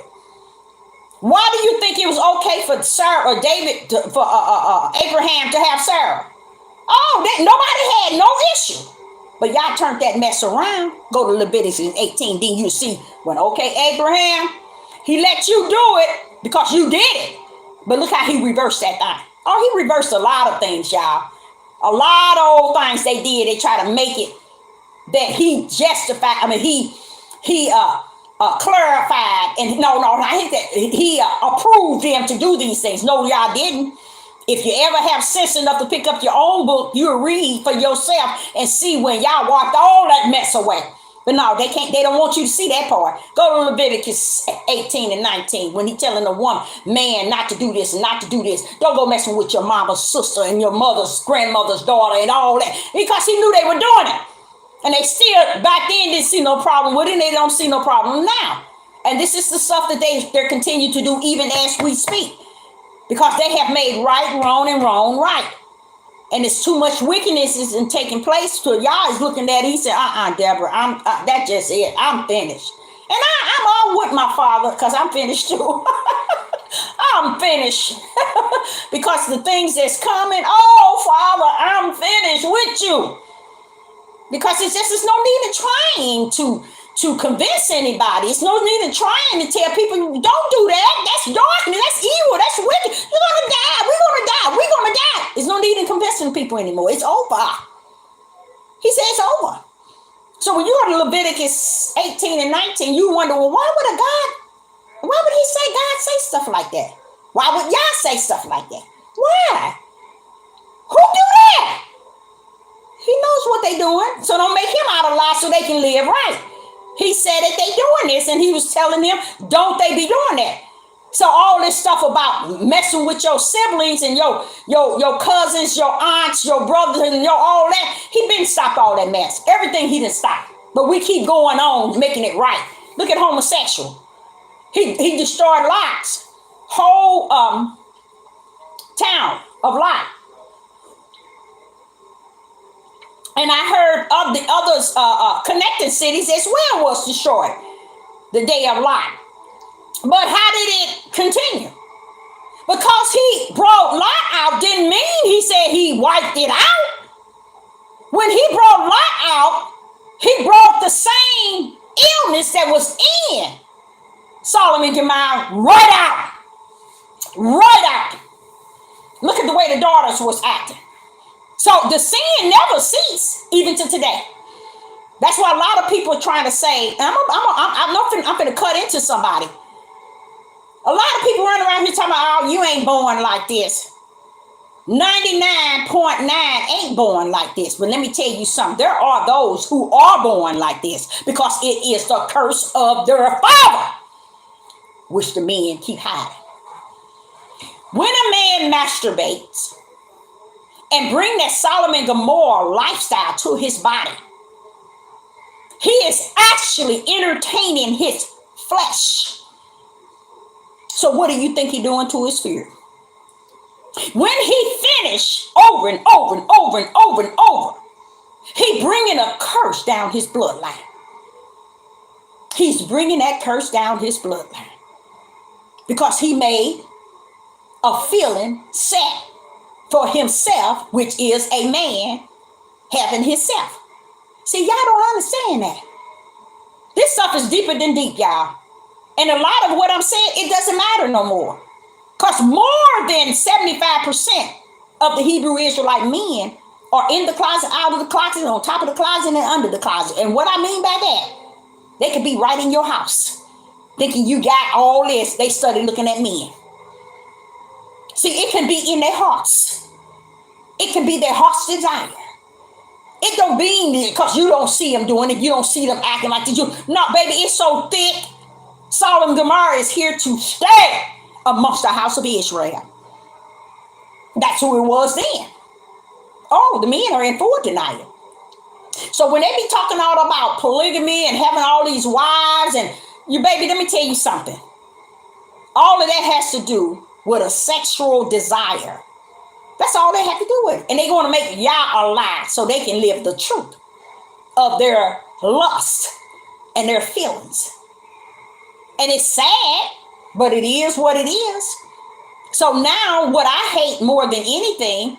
A: Why do you think it was okay for Sarah or David for Abraham to have Sarah? Oh, nobody had no issue. But y'all turned that mess around. Go to Leviticus 18, then you see when, okay, Abraham, he let you do it because you did it. But look how he reversed that thing. Oh, he reversed a lot of things, y'all. A lot of old things they did. They try to make it that he justified. I mean, he clarified and I think that he approved them to do these things. No, y'all didn't. If you ever have sense enough to pick up your own book, you'll read for yourself and see when y'all walked all that mess away. But no, they can't. They don't want you to see that part. Go to Leviticus 18 and 19 when he's telling a woman, man, not to do this and not to do this. Don't go messing with your mama's sister and your mother's grandmother's daughter and all that, because he knew they were doing it. And they still, back then, didn't see no problem with it, and they don't see no problem now. And this is the stuff that they're continuing to do even as we speak. Because they have made right wrong and wrong right. And it's too much wickedness isn't taking place. So y'all is looking at it, he said, Deborah, that's just it. I'm finished. And I'm all with my father because I'm finished too. I'm finished. Because the things that's coming, oh, Father, I'm finished with you. Because it's no need in trying to convince anybody. It's no need in trying to tell people, don't do that. That's darkness. That's evil. That's wicked. You're going to die. We're going to die. We're going to die. There's no need in convincing people anymore. It's over. He said it's over. So when you go to Leviticus 18 and 19, you wonder, well, why would he say God say stuff like that? Why would y'all say stuff like that? Why? Who do that? He knows what they're doing. So don't make him out of lie so they can live right. He said that they doing this, and he was telling them, don't they be doing that? So all this stuff about messing with your siblings and your cousins, your aunts, your brothers, and all that, he been stopped all that mess. Everything he done stopped. But we keep going on making it right. Look at homosexual. He destroyed Lot's whole town of Lot. And I heard of the others, connecting cities as well was destroyed the day of Lot. But how did it continue? Because he brought Lot out didn't mean he said he wiped it out. When he brought Lot out, he brought the same illness that was in Solomon and Gomorrah right out. Right out. Look at the way the daughters was acting. So the sin never ceased, even to today. That's why a lot of people are trying to say, I'm going to cut into somebody. A lot of people running around here talking about, oh, you ain't born like this. 99.9 ain't born like this. But let me tell you something. There are those who are born like this because it is the curse of their father, which the men keep hiding. When a man masturbates and bring that Solomon Gomorrah lifestyle to his body, he is actually entertaining his flesh. So what do you think he's doing to his spirit? When he finished over and over and over and over and over, he bringing a curse down his bloodline. He's bringing that curse down his bloodline because he made a feeling set for himself, which is a man having himself. See, y'all don't understand that. This stuff is deeper than deep, y'all. And a lot of what I'm saying, it doesn't matter no more. Because more than 75% of the Hebrew Israelite men are in the closet, out of the closet, on top of the closet, and under the closet. And what I mean by that, they could be right in your house, thinking you got all this. They study looking at men. See, it can be in their hearts. It can be their heart's desire. It don't mean because you don't see them doing it. You don't see them acting like they do. No, baby, it's so thick. Solomon Gomorrah is here to stay amongst the house of Israel. That's who it was then. Oh, the men are in full denial. So when they be talking all about polygamy and having all these wives and you, baby, let me tell you something. All of that has to do with a sexual desire. That's all they have to do with it. And they're going to make Yah a lie so they can live the truth of their lust and their feelings. And it's sad, but it is what it is. So now what I hate more than anything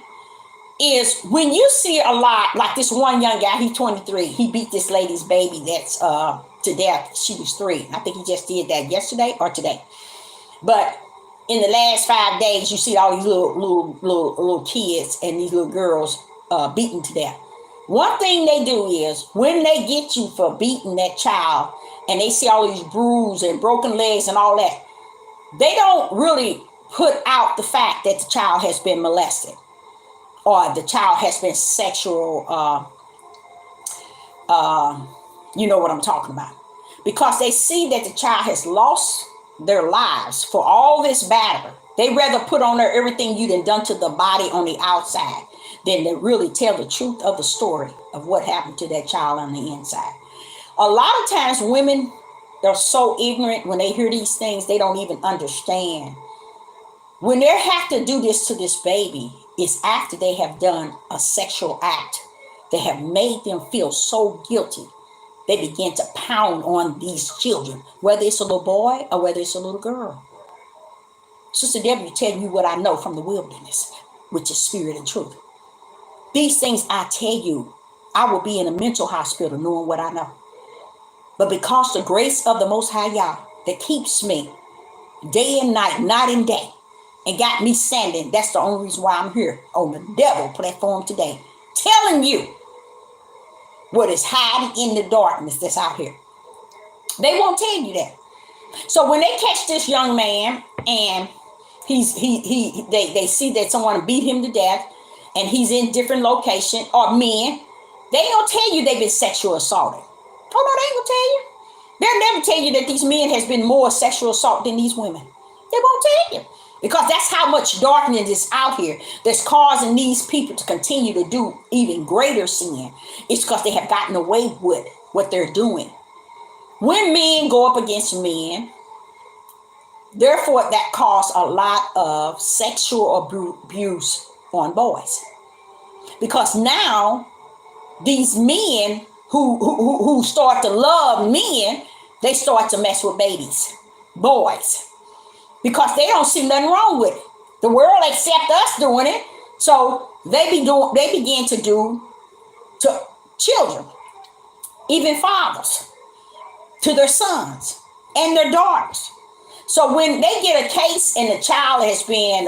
A: is when you see a lot, like this one young guy, he's 23. He beat this lady's baby that's to death. She was 3. I think he just did that yesterday or today. But in the last 5 days, you see all these little kids and these little girls beaten to death. One thing they do is when they get you for beating that child and they see all these bruises and broken legs and all that, they don't really put out the fact that the child has been molested or the child has been sexual, you know what I'm talking about. Because they see that the child has lost their lives for all this battle. They rather put on there everything you done to the body on the outside than to really tell the truth of the story of what happened to that child on the inside. A lot of times women, they're so ignorant when they hear these things, they don't even understand. When they have to do this to this baby, it's after they have done a sexual act. They have made them feel so guilty. They begin to pound on these children, whether it's a little boy or whether it's a little girl. Sister Debbie tell you what I know from the wilderness, which is spirit and truth. These things I tell you, I will be in a mental hospital knowing what I know. But because the grace of the Most High Yah that keeps me day and night and day, and got me standing, that's the only reason why I'm here on the devil platform today, telling you what is hiding in the darkness that's out here. They won't tell you that. So when they catch this young man and they see that someone beat him to death and he's in different location or men, they ain't gonna tell you they've been sexual assaulted. Oh no, they ain't gonna tell you. They'll never tell you that these men has been more sexual assault than these women. They won't tell you. Because that's how much darkness is out here that's causing these people to continue to do even greater sin. It's because they have gotten away with what they're doing. When men go up against men, therefore that causes a lot of sexual abuse on boys. Because now these men who start to love men, they start to mess with babies, boys, because they don't see nothing wrong with it. The world accept us doing it, so they begin to do to children, even fathers, to their sons and their daughters. So when they get a case and the child has been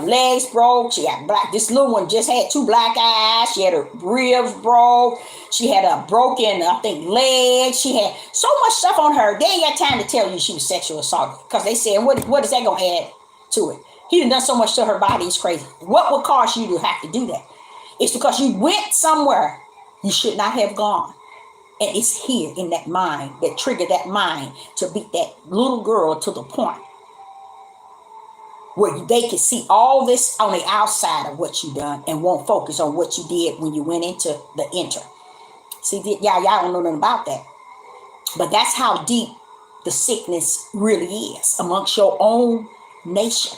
A: legs broke, she had black. This little one just had 2 black eyes. She had her ribs broke. She had a broken, I think, leg. She had so much stuff on her. They ain't got time to tell you she was sexual assaulted, because they said, what is that gonna add to it? He done so much to her body. It's crazy. What would cause you to have to do that? It's because you went somewhere you should not have gone. And it's here in that mind that triggered that mind to beat that little girl to the point where they can see all this on the outside of what you done and won't focus on what you did when you went into the enter. See, y'all don't know nothing about that. But that's how deep the sickness really is amongst your own nation.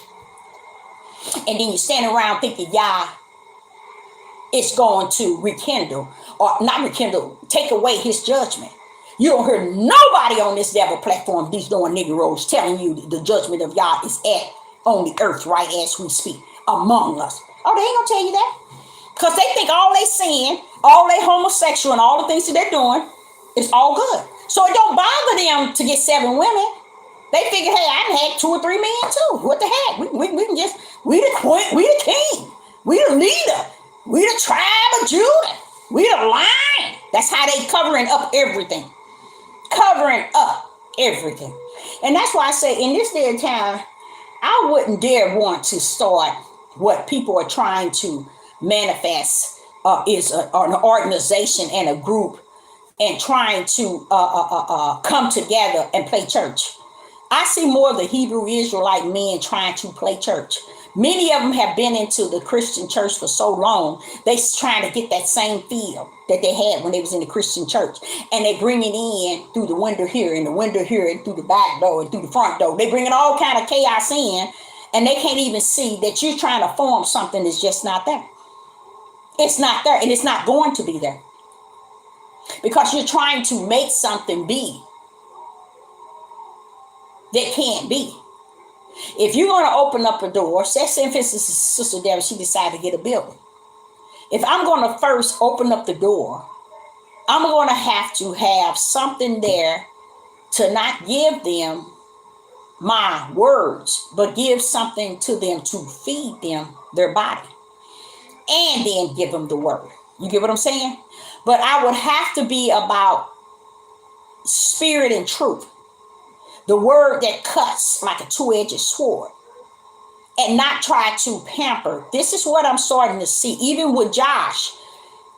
A: And then you stand around thinking, y'all, it's going to rekindle, or not rekindle, take away his judgment. You don't hear nobody on this devil platform, these doing Negroes, telling you the judgment of Yah is on the earth right as we speak, among us. Oh, they ain't gonna tell you that. Because they think all they sin, all they homosexual and all the things that they're doing is all good. So it don't bother them to get 7 women. They figure, hey, I done had 2 or 3 men too. What the heck? We can just, we the queen, we the king, we the leader. We the tribe of Judah. We the lion. That's how they covering up everything. Covering up everything. And that's why I say in this day and time, I wouldn't dare want to start what people are trying to manifest is an organization and a group and trying to come together and play church. I see more of the Hebrew Israelite men trying to play church. Many of them have been into the Christian church for so long, they trying to get that same feel that they had when they was in the Christian church. And they bring it in through the window here and the window here and through the back door and through the front door. They bringing all kind of chaos in, and they can't even see that you're trying to form something that's just not there. It's not there, and it's not going to be there. Because you're trying to make something be that can't be. If you're going to open up a door, say for instance, Sister Deborah, she decided to get a building. If I'm going to first open up the door, I'm going to have something there to not give them my words, but give something to them to feed them their body, and then give them the word. You get what I'm saying? But I would have to be about spirit and truth. The word that cuts like a 2-edged sword, and not try to pamper. This is what I'm starting to see. Even with Josh,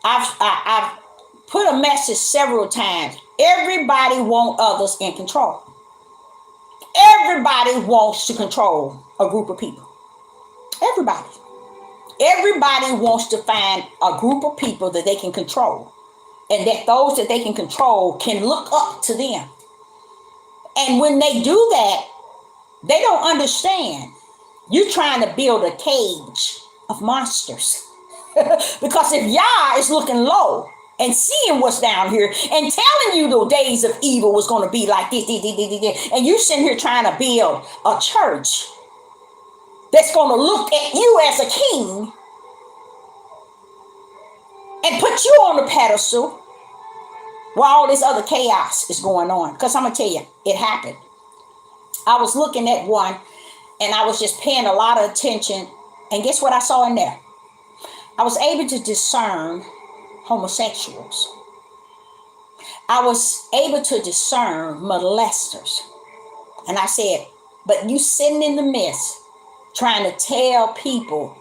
A: I've put a message several times. Everybody wants others in control. Everybody wants to control a group of people. Everybody. Everybody wants to find a group of people that they can control, and that those that they can control can look up to them. And when they do that, they don't understand. You're trying to build a cage of monsters. Because if Yah is looking low and seeing what's down here and telling you the days of evil was going to be like this, and you sitting here trying to build a church that's going to look at you as a king and put you on the pedestal while all this other chaos is going on. Because I'm going to tell you, it happened. I was looking at one, and I was just paying a lot of attention. And guess what I saw in there? I was able to discern homosexuals. I was able to discern molesters. And I said, but you sitting in the midst trying to tell people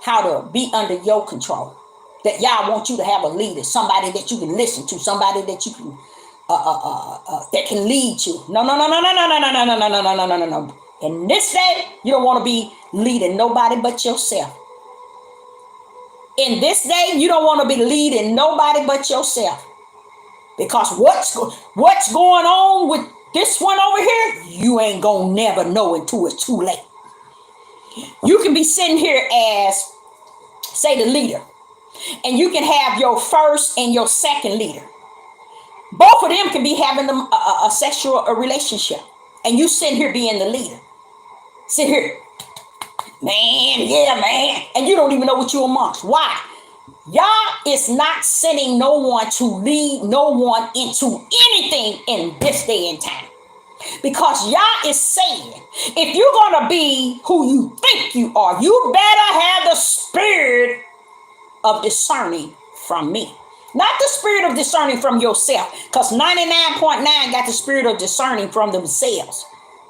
A: how to be under your control. That y'all want you to have a leader, somebody that you can listen to, somebody that you can that can lead you. No. In this day, you don't want to be leading nobody but yourself. In this day, you don't want to be leading nobody but yourself. Because what's going on with this one over here, you ain't gonna never know until it's too late. You can be sitting here as, say, the leader. And you can have your first and your second leader. Both of them can be having a sexual relationship. And you sitting here being the leader. Sit here. Man, yeah, man. And you don't even know what you're amongst. Why? Y'all is not sending no one to lead no one into anything in this day and time. Because y'all is saying, if you're going to be who you think you are, you better have the spirit of discerning from me. Not the spirit of discerning from yourself. Because 99.9 got the spirit of discerning from themselves.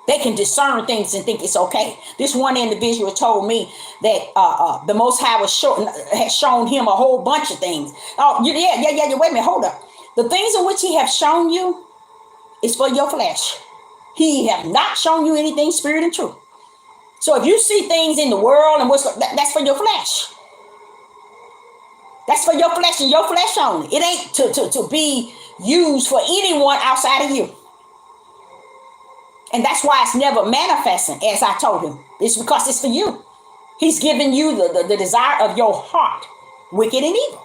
A: They can discern things and think it's okay. This one individual told me that the Most High has shown him a whole bunch of things. Oh, yeah. Wait a minute, hold up. The things in which he has shown you is for your flesh. He have not shown you anything spirit and truth. So if you see things in the world and that's for your flesh. That's for your flesh and your flesh only. It ain't to be used for anyone outside of you. And that's why it's never manifesting, as I told him. It's because it's for you. He's giving you the desire of your heart, wicked and evil.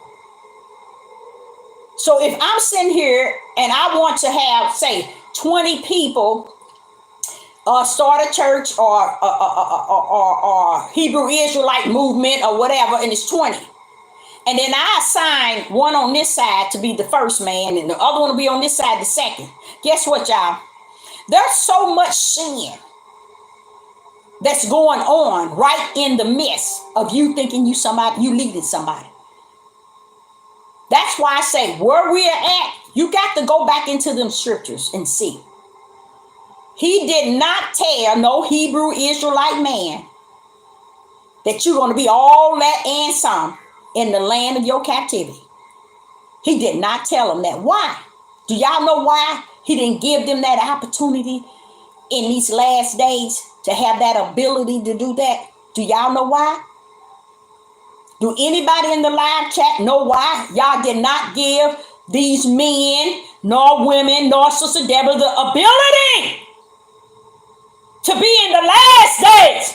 A: So if I'm sitting here and I want to have, say, 20 people start a church or Hebrew Israelite movement or whatever, and it's 20. And then I assign one on this side to be the first man and the other one will be on this side the second. Guess what, y'all? There's so much sin that's going on right in the midst of you thinking you leading somebody. That's why I say where we're at, you got to go back into them scriptures and see. He did not tell no Hebrew Israelite man that you're going to be all that and some in the land of your captivity. He did not tell them that. Why? Do y'all know why he didn't give them that opportunity in these last days to have that ability to do that? Do y'all know why? Do anybody in the live chat know why y'all did not give these men, nor women, nor Sister Deborah the ability to be in the last days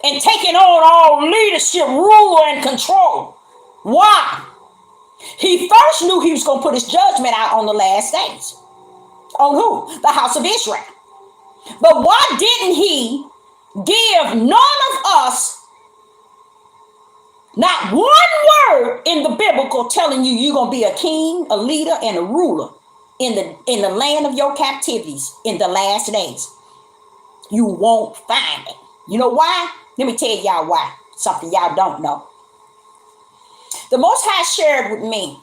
A: and taking on all leadership, rule, and control? Why? He first knew he was going to put his judgment out on the last days. On who? The house of Israel. But why didn't he give none of us not one word in the biblical telling you're going to be a king, a leader, and a ruler in the land of your captivities in the last days? You won't find it. You know why? Let me tell y'all why. Something y'all don't know. The Most High shared with me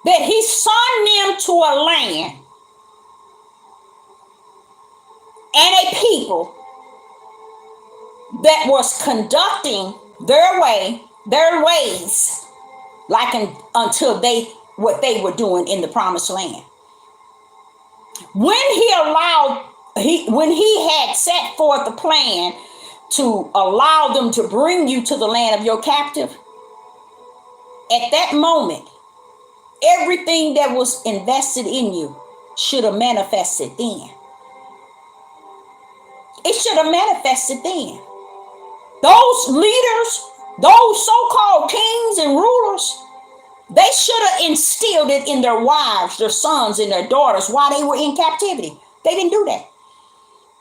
A: that he sent them to a land and a people that was conducting their ways like until what they were doing in the promised land. When he had set forth a plan to allow them to bring you to the land of your captive, at that moment, everything that was invested in you should have manifested then. It should have manifested then. Those leaders, those so-called kings and rulers, they should have instilled it in their wives, their sons, and their daughters while they were in captivity. They didn't do that.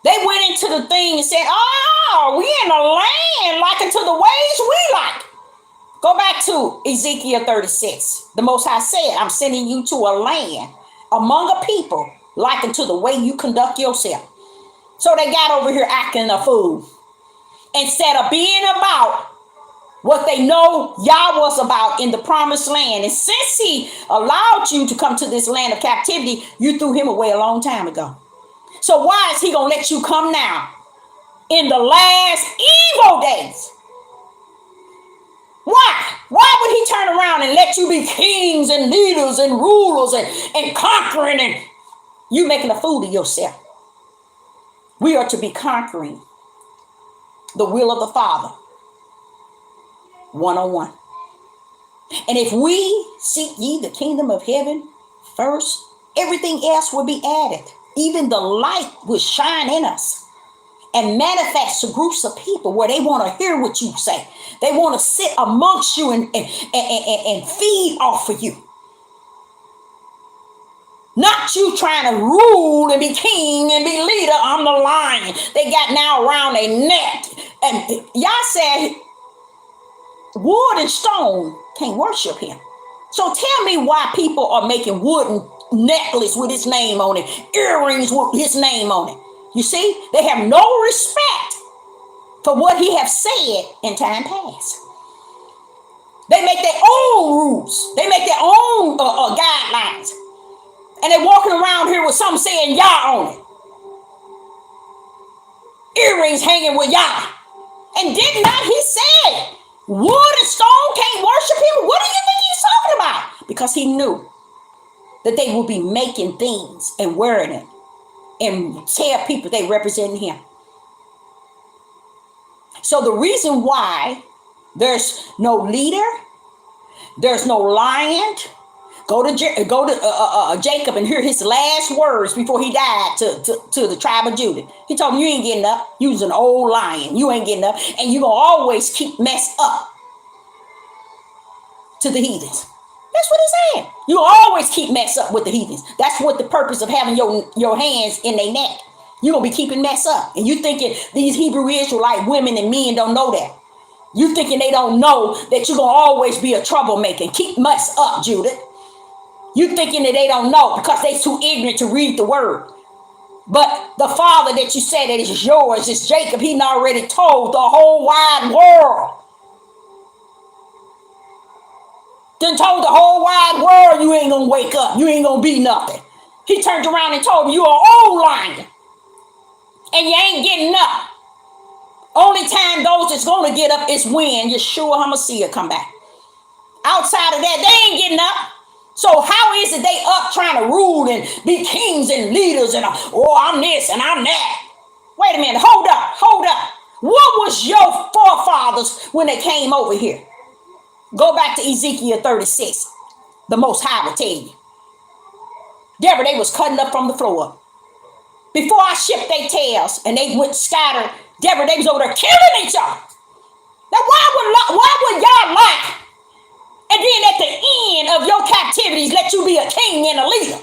A: They went into the thing and said, oh, we in a land like unto the ways we like. Go back to Ezekiel 36. The Most High said, I'm sending you to a land among a people like unto the way you conduct yourself. So they got over here acting a fool. Instead of being about what they know Yah was about in the promised land. And since he allowed you to come to this land of captivity, you threw him away a long time ago. So why is he going to let you come now in the last evil days? Why? Why would he turn around and let you be kings and leaders and rulers and conquering and you making a fool of yourself? We are to be conquering the will of the Father one-on-one. And if we seek ye the kingdom of heaven first, everything else will be added. Even the light will shine in us. and manifest to groups of people where they want to hear what you say. They want to sit amongst you and feed off of you. Not you trying to rule and be king and be leader. I'm the lion. They got now around their neck. And y'all said wood and stone can't worship him. So tell me why people are making wooden necklace with his name on it, earrings with his name on it. You see, they have no respect for what he have said in time past. They make their own rules. They make their own guidelines. And they're walking around here with something saying Yah on it. Earrings hanging with Yah. And did not he say wood and stone can't worship him? What do you think he's talking about? Because he knew that they will be making things and wearing it and tell people they represent him. So the reason why there's no leader, there's no lion. Go to Jacob and hear his last words before he died to the tribe of Judah. He told him, you ain't getting up. You was an old lion. You ain't getting up. And you're going to always keep messed up to the heathens. That's what he's saying. You always keep mess up with the heathens. That's what the purpose of having your hands in their neck. You're going to be keeping mess up. And you thinking these Hebrew Israelite women and men don't know that. You thinking they don't know that you're going to always be a troublemaker. Keep mess up, Judah. You thinking that they don't know because they too ignorant to read the word. But the father that you said that is yours is Jacob. He already told the whole wide world. Then told the whole wide world you ain't going to wake up. You ain't going to be nothing. He turned around and told him you are an old lion. And you ain't getting up. Only time those that's going to get up is when Yeshua HaMashiach come back. Outside of that, they ain't getting up. So how is it they up trying to rule and be kings and leaders and I'm this and I'm that? Wait a minute, hold up. What was your forefathers when they came over here? Go back to Ezekiel 36. The Most High will tell you. Deborah, they was cutting up from the floor up. Before I shipped their tails and they went scattered, Deborah, they was over there killing each other. Now why would y'all lie? And then at the end of your captivities, let you be a king and a leader.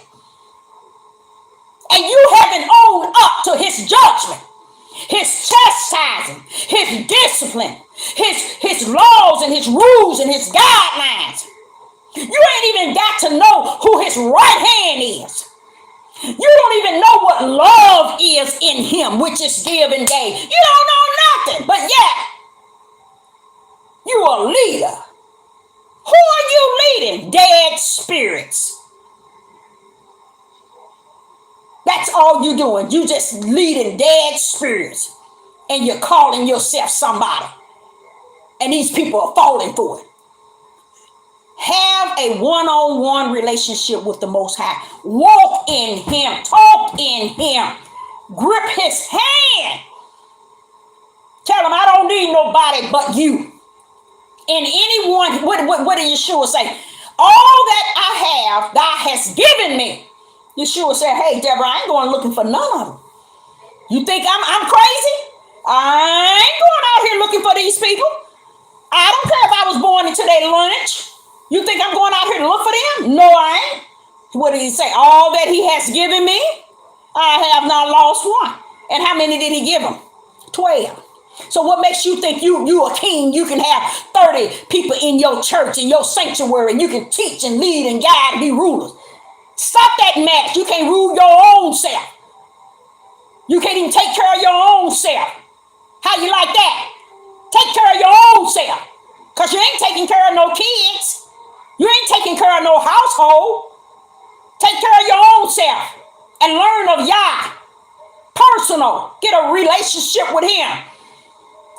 A: And you haven't owned up to his judgment, his chastising, his discipline, his laws and his rules and his guidelines. You ain't even got to know who his right hand is. You don't even know what love is in him, which is give and gave. You don't know nothing, but yet you are a leader. Who are you leading? Dead spirits. That's all you doing. You just leading dead spirits. And you're calling yourself somebody. And these people are falling for it. Have a one-on-one relationship with the Most High. Walk in him. Talk in him. Grip his hand. Tell him, I don't need nobody but you. And anyone, what did Yeshua say? All that I have, thou hast given me. Yeshua said, hey, Deborah, I ain't going looking for none of them. You think I'm crazy? I ain't going out here looking for these people. I don't care if I was born into their lunch. You think I'm going out here to look for them? No, I ain't. What did he say? All that he has given me, I have not lost one. And how many did he give them? 12. So what makes you think you a king? You can have 30 people in your church, in your sanctuary, and you can teach and lead and guide and be rulers. Stop that mess. You can't rule your own self. You can't even take care of your own self. How you like that? Take care of your own self. Because you ain't taking care of no kids. You ain't taking care of no household. Take care of your own self and learn of Yah. Personal. Get a relationship with him.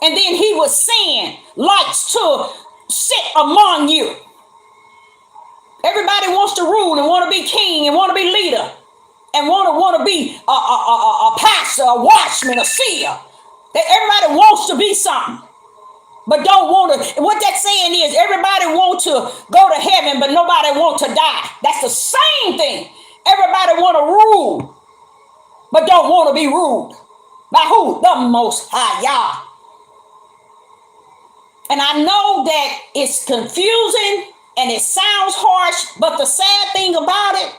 A: And then he was send lights to sit among you. Everybody wants to rule and want to be king and want to be leader and want to be a pastor, a watchman, a seer. Everybody wants to be something, but don't want to. What that's saying is everybody wants to go to heaven, but nobody wants to die. That's the same thing. Everybody want to rule, but don't want to be ruled. By who? The Most High Yah. And I know that it's confusing and it sounds harsh, but the sad thing about it,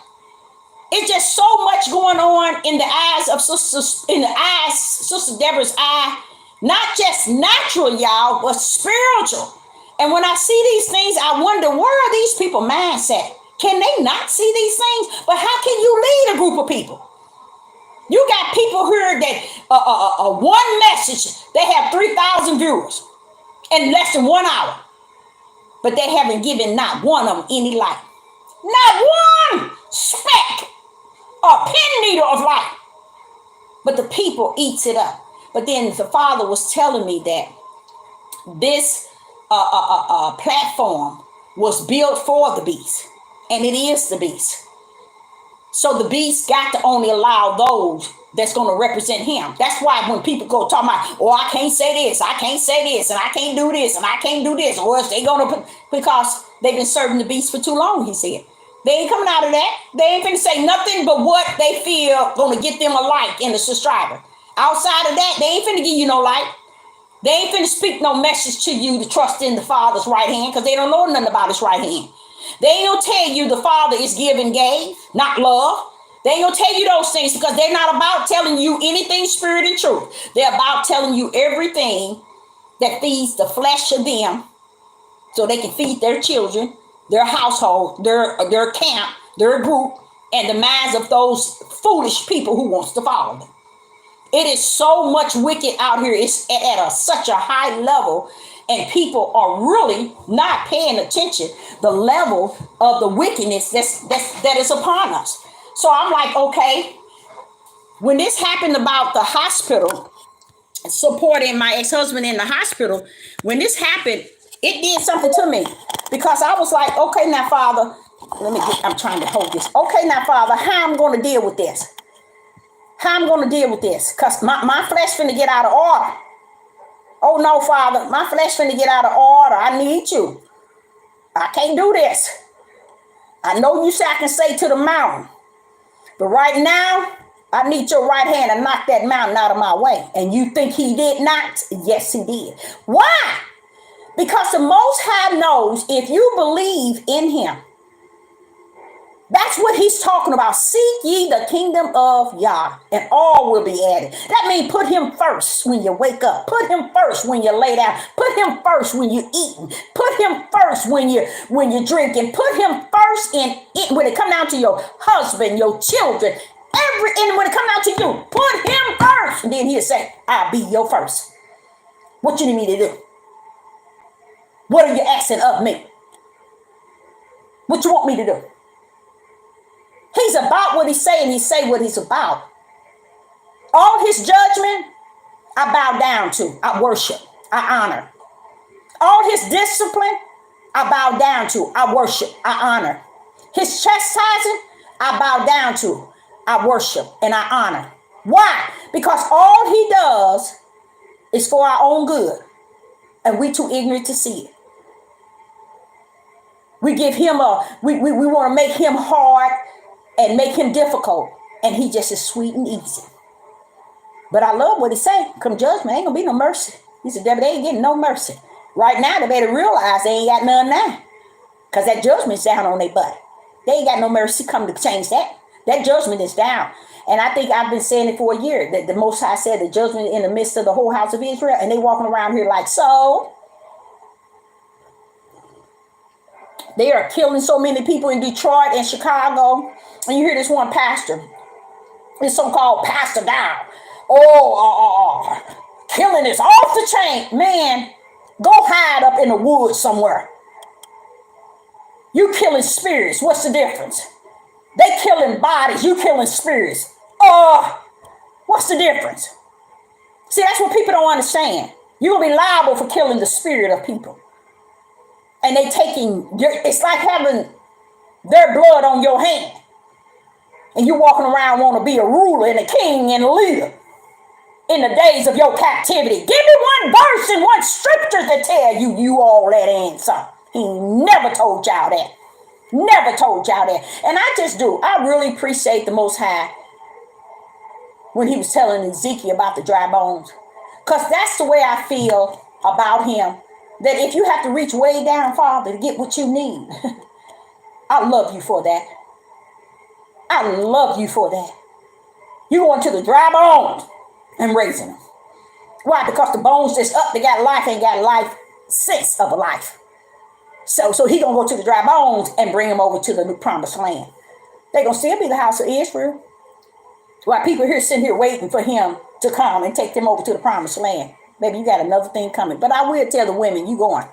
A: it's just so much going on in the eyes of Sister Deborah's eye, not just natural, y'all, but spiritual. And when I see these things, I wonder, where are these people mindset? Can they not see these things? But how can you lead a group of people? You got people here that one message, they have 3,000 viewers in less than 1 hour. But they haven't given not one of them any light. Not one speck or pin needle of light. But the people eats it up. But then the Father was telling me that this platform was built for the beast. And it is the beast. So the beast got to only allow those that's going to represent him. That's why when people go talking about, oh, I can't say this, I can't say this, and I can't do this, and I can't do this, or else they going to put, because they've been serving the beast for too long, he said. They ain't coming out of that. They ain't finna say nothing but what they feel going to get them a like and a subscriber. Outside of that, they ain't finna give you no like. They ain't finna speak no message to you to trust in the Father's right hand, because they don't know nothing about his right hand. They ain't gonna tell you the Father is give and gave, not love. They ain't gonna tell you those things because they're not about telling you anything spirit and truth. They're about telling you everything that feeds the flesh of them so they can feed their children, their household, their camp, their group, and the minds of those foolish people who wants to follow them. It is so much wicked out here. It's at such a high level. And people are really not paying attention the level of the wickedness that is upon us. So I'm like, okay, when this happened about the hospital, supporting my ex-husband in the hospital, when this happened, it did something to me. Because I was like, okay, now, Father, I'm trying to hold this. Okay, now, Father, how I'm going to deal with this? How I'm going to deal with this? Because my flesh finna get out of order. Oh, no, Father, my flesh finna get out of order. I need you. I can't do this. I know you say I can say to the mountain. But right now, I need your right hand to knock that mountain out of my way. And you think he did not? Yes, he did. Why? Because the Most High knows if you believe in him. That's what he's talking about. Seek ye the kingdom of Yah, and all will be added. That means put him first when you wake up. Put him first when you lay down. Put him first when you're eating. Put him first when you're drinking. Put him first when it come down to your husband, your children, and when it come down to you, put him first. And then he'll say, I'll be your first. What you need me to do? What are you asking of me? What you want me to do? He's about what he's saying. He say what he's about. All his judgment, I bow down to. I worship. I honor. All his discipline, I bow down to. I worship. I honor. His chastising, I bow down to. I worship and I honor. Why? Because all he does is for our own good. And we too ignorant to see it. We give him we want to make him hard and make him difficult, and he just is sweet and easy. But I love what he say. Come judgment, ain't gonna be no mercy. He said, Deborah, they ain't getting no mercy. Right now, they better realize they ain't got none now. Because that judgment's down on their butt. They ain't got no mercy come to change that. That judgment is down. And I think I've been saying it for a year, that the Most High said the judgment in the midst of the whole house of Israel, and they walking around here like, so? They are killing so many people in Detroit and Chicago. And you hear this one pastor, this so-called Pastor Dow. Killing is off the chain. Man, go hide up in the woods somewhere. You killing spirits. What's the difference? They killing bodies. You killing spirits. What's the difference? See, that's what people don't understand. You're going to be liable for killing the spirit of people. And they it's like having their blood on your hand. And you walking around want to be a ruler and a king and a leader in the days of your captivity. Give me one verse and one scripture to tell you all that ain't something. He never told y'all that. Never told y'all that. And I just do. I really appreciate the Most High when he was telling Ezekiel about the dry bones. Because that's the way I feel about him. That if you have to reach way down, Father, to get what you need, I love you for that. I love you for that. You going to the dry bones and raising them. Why? Because the bones that's up, they got life, ain't got life, sense of a life. So he gonna go to the dry bones and bring them over to the new promised land. They gonna still be the house of Israel. While people here sitting here waiting for him to come and take them over to the promised land. Maybe you got another thing coming. But I will tell the women, you going.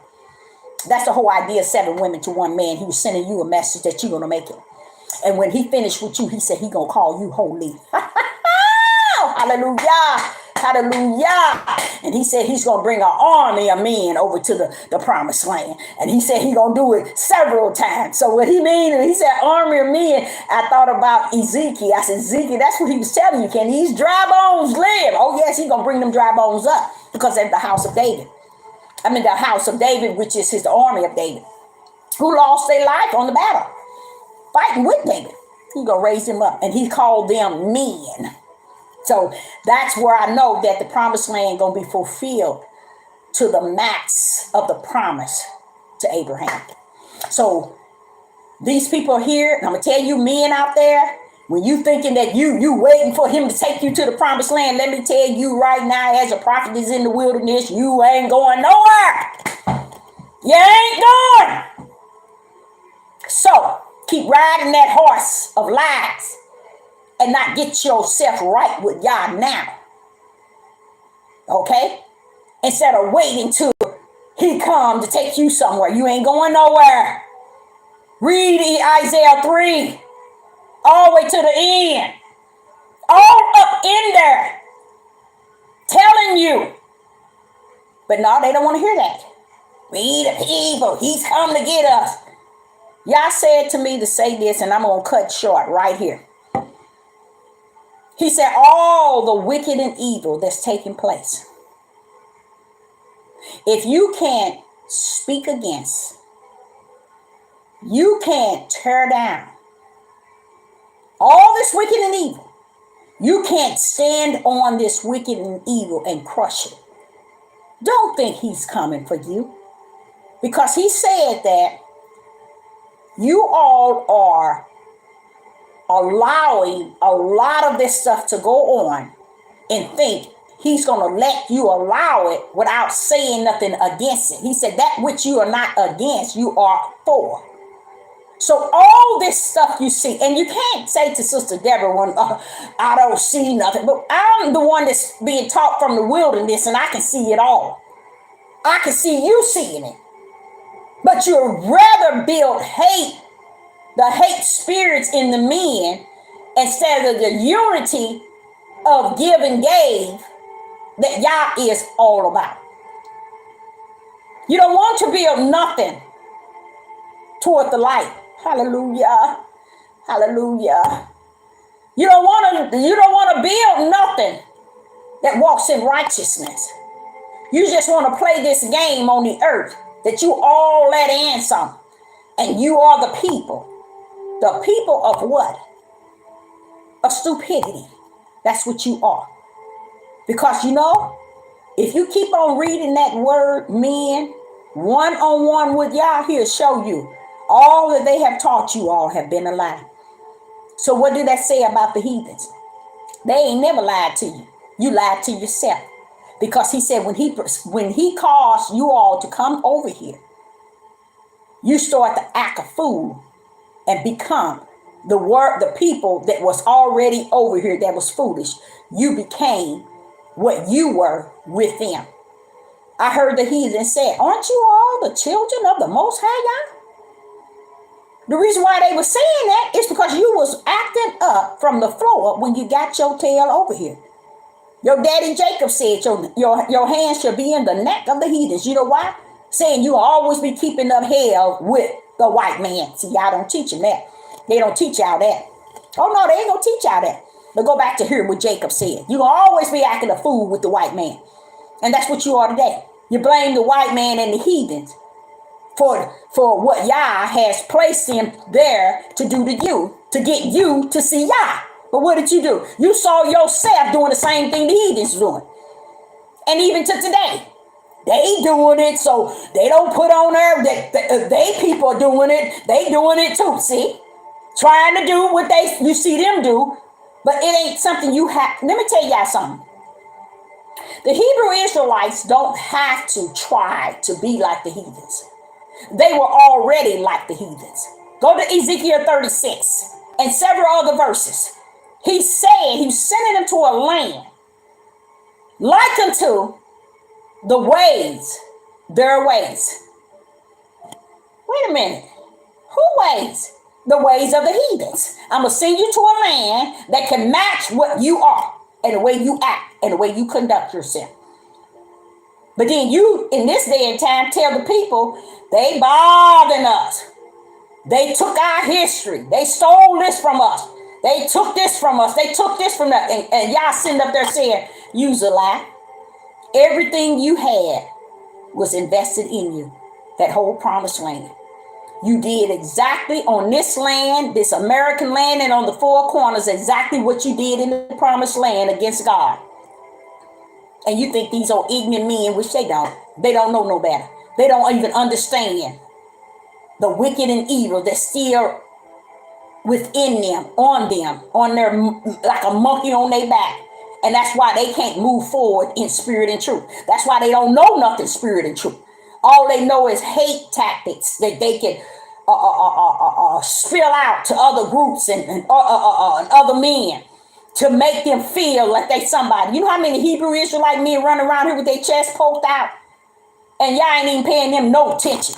A: That's the whole idea of 7 women to 1 man. He was sending you a message that you're gonna make it. And when he finished with you, he said he gonna call you holy. Hallelujah. Hallelujah. And he said he's going to bring an army of men over to the promised land. And he said he's going to do it several times. So what he mean, and he said army of men, I thought about Ezekiel. I said, Ezekiel, that's what he was telling you. Can these dry bones live? Oh, yes, he's going to bring them dry bones up because they're the house of David. I mean, the house of David, which is the army of David, who lost their life on the battle, fighting with David. He's going to raise them up. And he called them men. So that's where I know that the promised land going to be fulfilled to the max of the promise to Abraham. So these people here, and I'm going to tell you men out there, when you thinking that you waiting for him to take you to the promised land, let me tell you right now, as a prophet is in the wilderness, you ain't going nowhere. You ain't going. So keep riding that horse of lies. And not get yourself right with Yah now. Okay? Instead of waiting till he come to take you somewhere. You ain't going nowhere. Read Isaiah 3. All the way to the end. All up in there. Telling you. But no, they don't want to hear that. We the people. He's come to get us. Yah said to me to say this, and I'm going to cut short right here. He said, all the wicked and evil that's taking place, if you can't speak against, you can't tear down all this wicked and evil, you can't stand on this wicked and evil and crush it. Don't think he's coming for you. Because he said that you all are allowing a lot of this stuff to go on and think he's going to let you allow it without saying nothing against it. He said that which you are not against, you are for. So all this stuff you see, and you can't say to Sister Deborah, when I don't see nothing, but I'm the one that's being taught from the wilderness and I can see it all. I can see you seeing it. But you'd rather build hate, the hate spirits in the men, instead of the unity of give and gave that Yah is all about. You don't want to build nothing toward the light. Hallelujah. Hallelujah. You don't want to build nothing that walks in righteousness. You just want to play this game on the earth that you all let in some. And you are the people. The people of what? Of stupidity. That's what you are. Because you know, if you keep on reading that word, men, one-on-one with Yah, he'll show you all that they have taught you all have been a lie. So what did that say about the heathens? They ain't never lied to you. You lied to yourself. Because he said when he caused you all to come over here, you start to act a fool and become the people that was already over here that was foolish. You became what you were with them. I heard the heathen say, aren't you all the children of the Most High Yah? The reason why they were saying that is because you was acting up from the floor when you got your tail over here. Your daddy Jacob said your hands should be in the neck of the heathens. You know why? Saying you will always be keeping up hell with the white man. See, y'all don't teach them that. They don't teach y'all that. Oh, no, they ain't going to teach y'all that. But go back to hear what Jacob said. You will always be acting a fool with the white man. And that's what you are today. You blame the white man and the heathens for what Yah has placed him there to do to you, to get you to see Yah. But what did you do? You saw yourself doing the same thing the heathens doing. And even to today, they doing it, so they don't put on there that they people are doing it. They doing it too, see? Trying to do what you see them do, but it ain't something you have. Let me tell y'all something. The Hebrew Israelites don't have to try to be like the heathens. They were already like the heathens. Go to Ezekiel 36 and several other verses. He's saying he's sending them to a land like unto the ways, their ways. Wait a minute. Who ways? The ways of the heathens. I'm going to send you to a land that can match what you are and the way you act and the way you conduct yourself. But then you, in this day and time, tell the people, they bothering us. They took our history. They stole this from us. They took this from us. They took this from us. And y'all sitting up there saying, use a lie. Everything you had was invested in you. That whole promised land. You did exactly on this land, this American land, and on the four corners, exactly what you did in the promised land against God. And you think these are ignorant men, which they don't. They don't know no better. They don't even understand the wicked and evil that's still within them, on their, like a monkey on their back. And that's why they can't move forward in spirit and truth. That's why they don't know nothing spirit and truth. All they know is hate tactics that they can spill out to other groups and other men to make them feel like they somebody. You know how many Hebrew Israelite men run around here with their chest poked out? And y'all ain't even paying them no attention.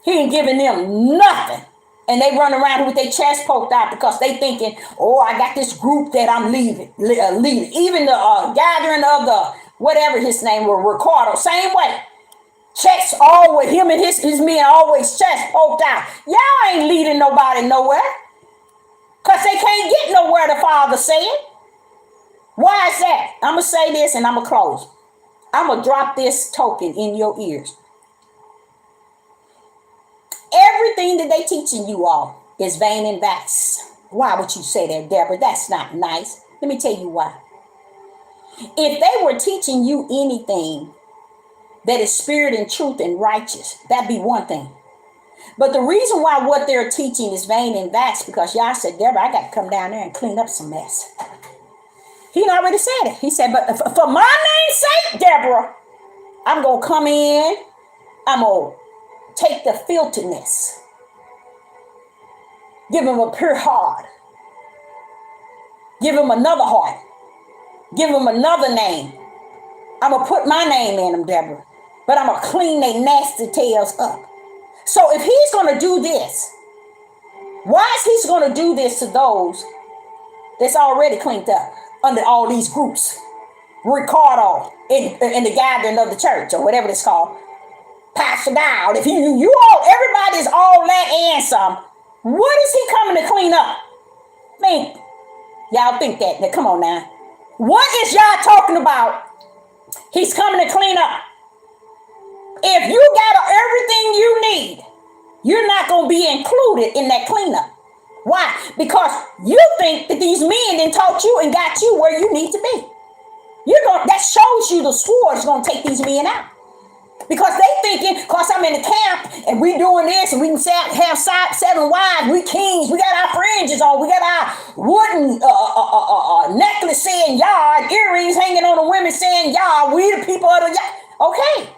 A: He ain't giving them nothing. And they run around here with their chest poked out because they thinking, oh, I got this group that I'm leading. Even the gathering of the, whatever his name was, Ricardo, same way. Chest all with him and his men always chest poked out. Y'all ain't leading nobody nowhere. Because they can't get nowhere, the Father said. Why is that? I'm going to say this and I'm going to close. I'm going to drop this token in your ears. Everything that they teaching you all is vain and vast. Why would you say that, Deborah? That's not nice. Let me tell you why. If they were teaching you anything that is spirit and truth and righteous, that'd be one thing. But the reason why what they're teaching is vain and vast, because y'all said, Deborah, I got to come down there and clean up some mess. He already said it. He said, but for my name's sake, Deborah, I'm going to come in. I'm going to take the filthiness. Give him a pure heart. Give him another heart. Give him another name. I'm going to put my name in them, Deborah. But I'm going to clean their nasty tails up. So if he's going to do this, why is he going to do this to those that's already cleaned up under all these groups? Ricardo in the gathering of the church or whatever it's called. Pastor Down. If you all, everybody's all that and some. What is he coming to clean up? Think. Y'all think that. Now, come on now. What is y'all talking about? He's coming to clean up. If you got everything you need, you're not going to be included in that cleanup. Why? Because you think that these men then taught you and got you where you need to be. That shows you the sword is going to take these men out. Because they thinking, because I'm in the camp and we doing this and we can have 7 wives, we kings, we got our fringes on, we got our wooden necklace saying yard, earrings hanging on the women saying yard, we the people of the yard. Okay.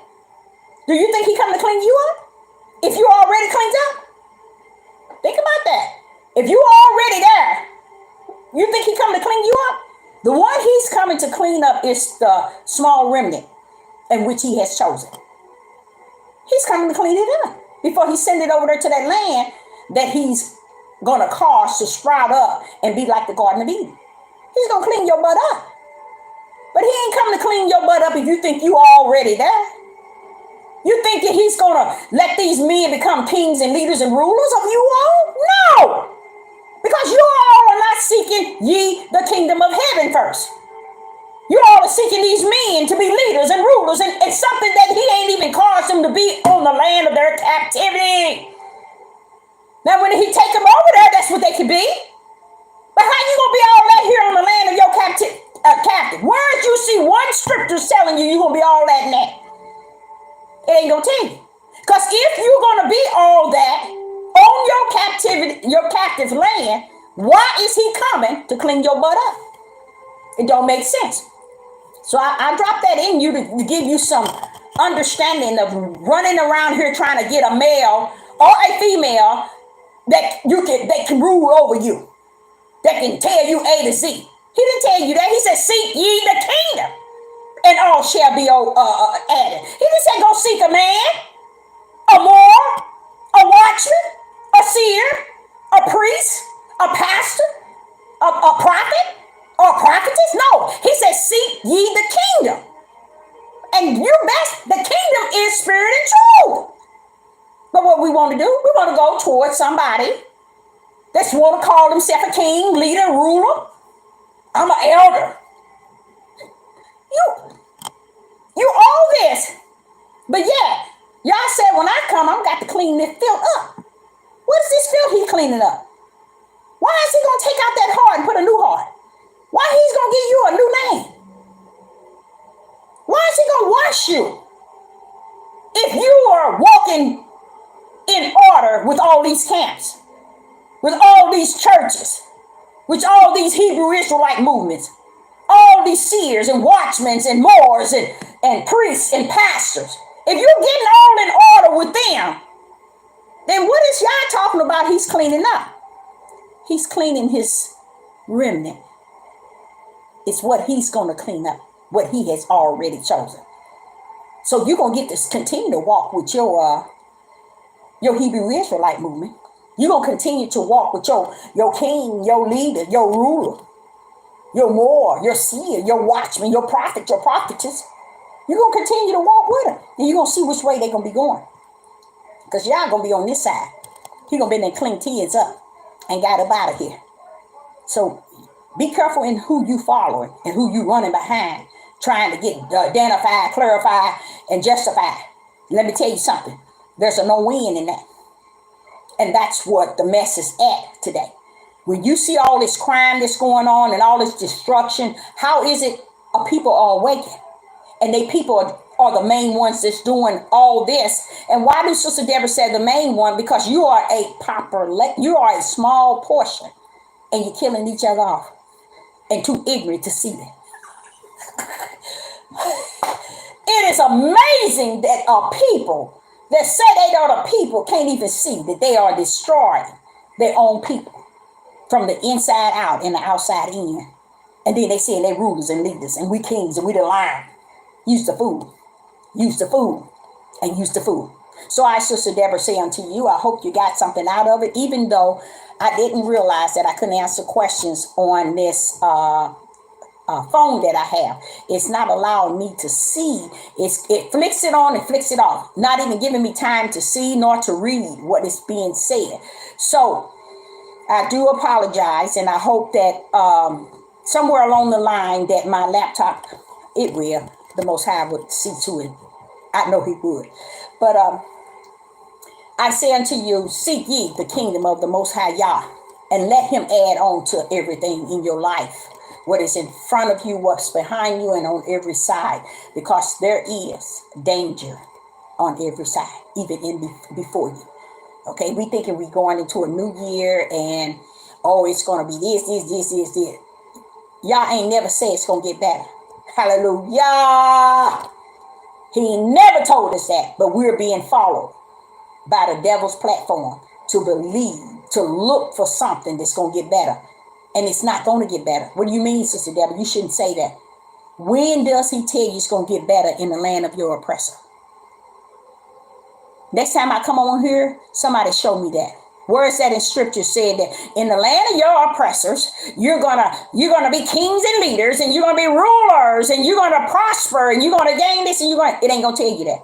A: Do you think he coming to clean you up? If you already cleaned up? Think about that. If you already there, you think he coming to clean you up? The one he's coming to clean up is the small remnant in which he has chosen. He's coming to clean it up before he send it over there to that land that he's going to cause to sprout up and be like the Garden of Eden. He's going to clean your butt up. But he ain't coming to clean your butt up if you think you already there. You think that he's going to let these men become kings and leaders and rulers of you all? No! Because you all are not seeking ye the kingdom of heaven first. You all are seeking these men to be leaders and rulers, and it's something that he ain't even caused them to be on the land of their captivity. Now, when he take them over there, that's what they could be. But how you gonna be all that scripture's telling you you're going to be all that and that. It ain't going to tell you. Because if you're going to be all that on your captive land, why is he coming to clean your butt up? It don't make sense. So I dropped that in you to give you some understanding of running around here trying to get a male or a female that can rule over you, that can tell you A to Z. He didn't tell you that. He said, seek ye the kingdom, and all shall be added. He didn't say go seek a man, a Moor, a watchman, a seer, a priest, a pastor, a prophet, or a prophetess. No, he said, seek ye the kingdom. And the kingdom is spirit and truth. But what we want to do, we want to go towards somebody that's want to call himself a king, leader, ruler. I'm an elder. You all this. But yeah, y'all said when I come, I'm got to clean this filth up. What is this filth he cleaning up? Why is he going to take out that heart and put a new heart? Why he's going to give you a new name? Why is he going to wash you? If you are walking in order with all these camps, with all these churches, with all these Hebrew Israelite movements, all these seers and watchmen and Moors and priests and pastors, if you're getting all in order with them, then what is y'all talking about he's cleaning up? He's cleaning his remnant. It's what he's going to clean up, what he has already chosen. So you're going to get to continue to walk with your Hebrew Israelite movement. You're going to continue to walk with your king, your leader, your ruler, your Moor, your seer, your watchman, your prophet, your prophetess. You're going to continue to walk with them. And you're going to see which way they're going to be going. Because y'all going to be on this side. He's going to be in there clean tears up and got up out of here. So be careful in who you following and who you running behind, trying to get identified, clarify, and justify. Let me tell you something. There's no win in that. And that's what the mess is at today. When you see all this crime that's going on and all this destruction, how is it people are awakened? And they people are the main ones that's doing all this. And why do Sister Deborah say the main one? Because you are you are a small portion, and you're killing each other off, and too ignorant to see it. It is amazing that people that say they are the people can't even see that they are destroying their own people from the inside out and the outside in. And then they say they rulers and leaders and we kings and we the lion. Use the food, and use the food. So I, Sister Deborah, say unto you, I hope you got something out of it, even though I didn't realize that I couldn't answer questions on this phone that I have. It's not allowing me to see. It flicks it on and flicks it off, not even giving me time to see nor to read what is being said. So I do apologize, and I hope that somewhere along the line that my laptop, the Most High would see to it. I know he would. But I say unto you, seek ye the kingdom of the Most High Yah, and let him add on to everything in your life. What is in front of you, what's behind you, and on every side. Because there is danger on every side, even before you. Okay, we thinking we going into a new year and, it's going to be this. Y'all ain't never said it's going to get better. Hallelujah. He never told us that, but we're being followed by the devil's platform to believe, to look for something that's going to get better. And it's not going to get better. What do you mean, Sister Deborah? You shouldn't say that. When does he tell you it's going to get better in the land of your oppressor? Next time I come on here, somebody show me that. Where is that in scripture said that in the land of your oppressors, you're gonna be kings and leaders, and you're gonna be rulers, and you're gonna prosper, and you're gonna gain this, and it ain't gonna tell you that.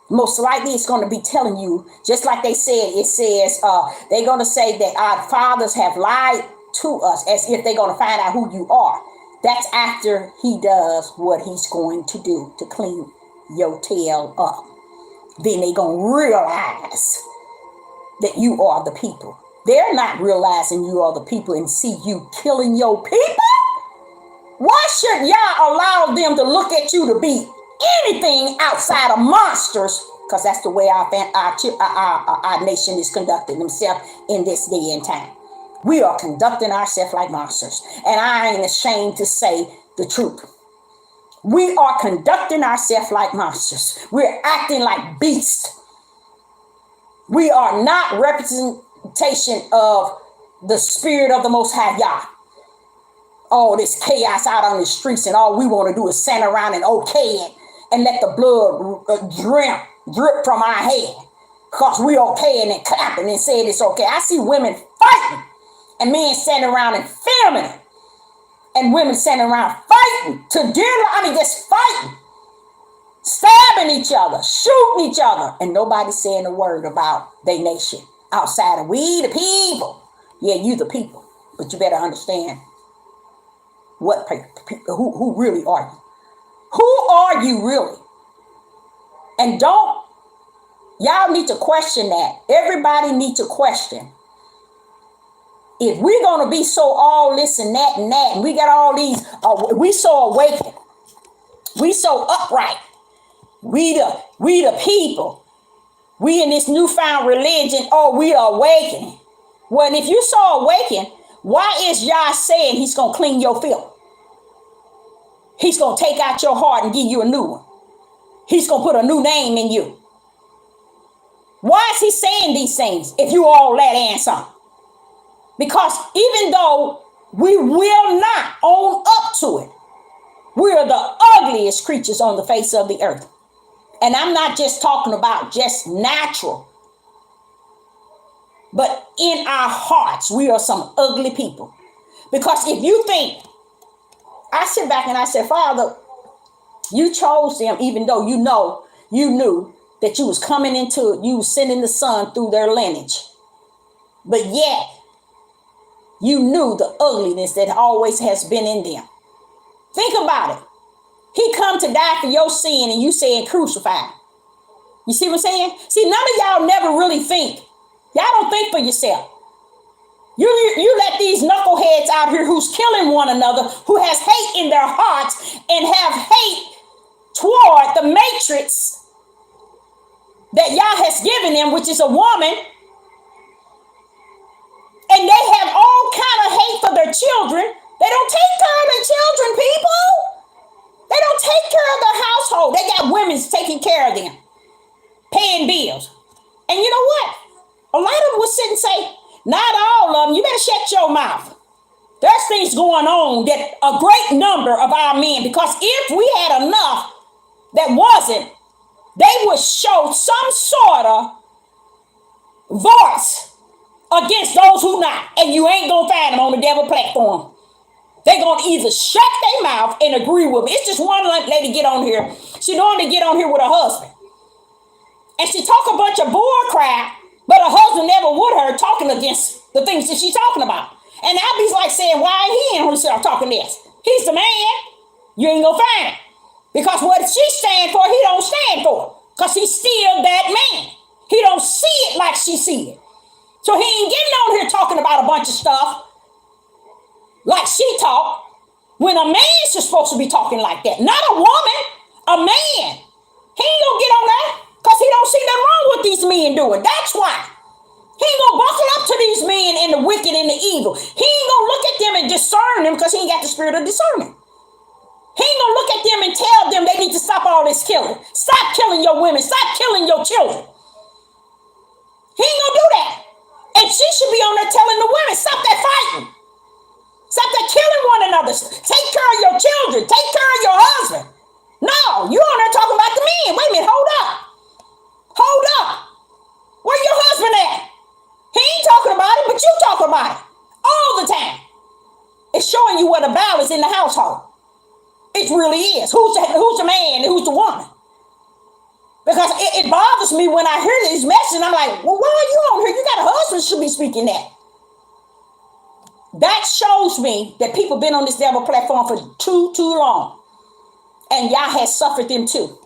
A: Most likely it's gonna be telling you, just like they said, it says they're gonna say that our fathers have lied to us, as if they're gonna find out who you are. That's after he does what he's going to do to clean your tail up. Then they gonna realize that you are the people. They're not realizing you are the people and see you killing your people. Why should y'all allow them to look at you to be anything outside of monsters? Because that's the way our nation is conducting themselves in this day and time. We are conducting ourselves like monsters. And I ain't ashamed to say the truth. We are conducting ourselves like monsters. We're acting like beasts. We are not representation of the spirit of the Most High Yah. All this chaos out on the streets, and all we want to do is stand around and okay it and let the blood drip from our head because we okay and clapping and saying it's okay. I see women fighting and men standing around and filming it, and women standing around fighting just fighting, stabbing each other, shooting each other, and nobody saying a word about their nation outside of we the people. Yeah, you the people, but you better understand who really are you? Who are you really? And y'all need to question that. Everybody need to question. If we're going to be so all this and that, and we got all these, we so awakened, we so upright, we the people, we in this newfound religion, we are awakening. Well, if you so awakened, why is Yah saying he's going to clean your filth? He's going to take out your heart and give you a new one. He's going to put a new name in you. Why is he saying these things if you all that and some? Because even though we will not own up to it, we are the ugliest creatures on the face of the earth. And I'm not just talking about just natural, but in our hearts, we are some ugly people. Because if you think, I sit back and I said, Father, you chose them even though you knew that you was coming into it, you was sending the son through their lineage. But yet, you knew the ugliness that always has been in them. Think about it. He come to die for your sin and you saying crucify. You see what I'm saying? See, none of y'all never really think. Y'all don't think for yourself. You let these knuckleheads out here who's killing one another, who has hate in their hearts and have hate toward the matrix that Yah has given them, which is a woman. And they have all kind of hate for their children. They don't take care of their children, people. They don't take care of their household. They got women taking care of them, paying bills. And you know what? A lot of them will sit and say, not all of them, you better shut your mouth. There's things going on that a great number of our men, because if we had enough that wasn't, they would show some sort of voice against those who not. And you ain't going to find them on the devil platform. They're going to either shut their mouth and agree with me. It's just one lady get on here. She normally get on here with her husband. And she talk a bunch of bull crap, but her husband never with her talking against the things that she's talking about. And I'll be like saying, why ain't he in himself talking this? He's the man. You ain't going to find him. Because what she stand for, he don't stand for. Because he's still that man. He don't see it like she see it. So he ain't getting on here talking about a bunch of stuff like she talk, when a man's just supposed to be talking like that. Not a woman, a man. He ain't gonna get on that because he don't see nothing wrong with these men doing. That's why. He ain't gonna buckle up to these men and the wicked and the evil. He ain't gonna look at them and discern them because he ain't got the spirit of discernment. He ain't gonna look at them and tell them they need to stop all this killing. Stop killing your women. Stop killing your children. He ain't gonna do that. And she should be on there telling the women, stop that fighting. Stop that killing one another. Take care of your children. Take care of your husband. No, you on there talking about the men. Wait a minute, hold up. Hold up. Where your husband at? He ain't talking about it, but you talk about it. All the time. It's showing you what a balance in the household. It really is. Who's the man and who's the woman? Because it bothers me when I hear these messages and I'm like, well, why are you on here? You got a husband should be speaking that. That shows me that people been on this devil platform for too long. And Yah has suffered them too.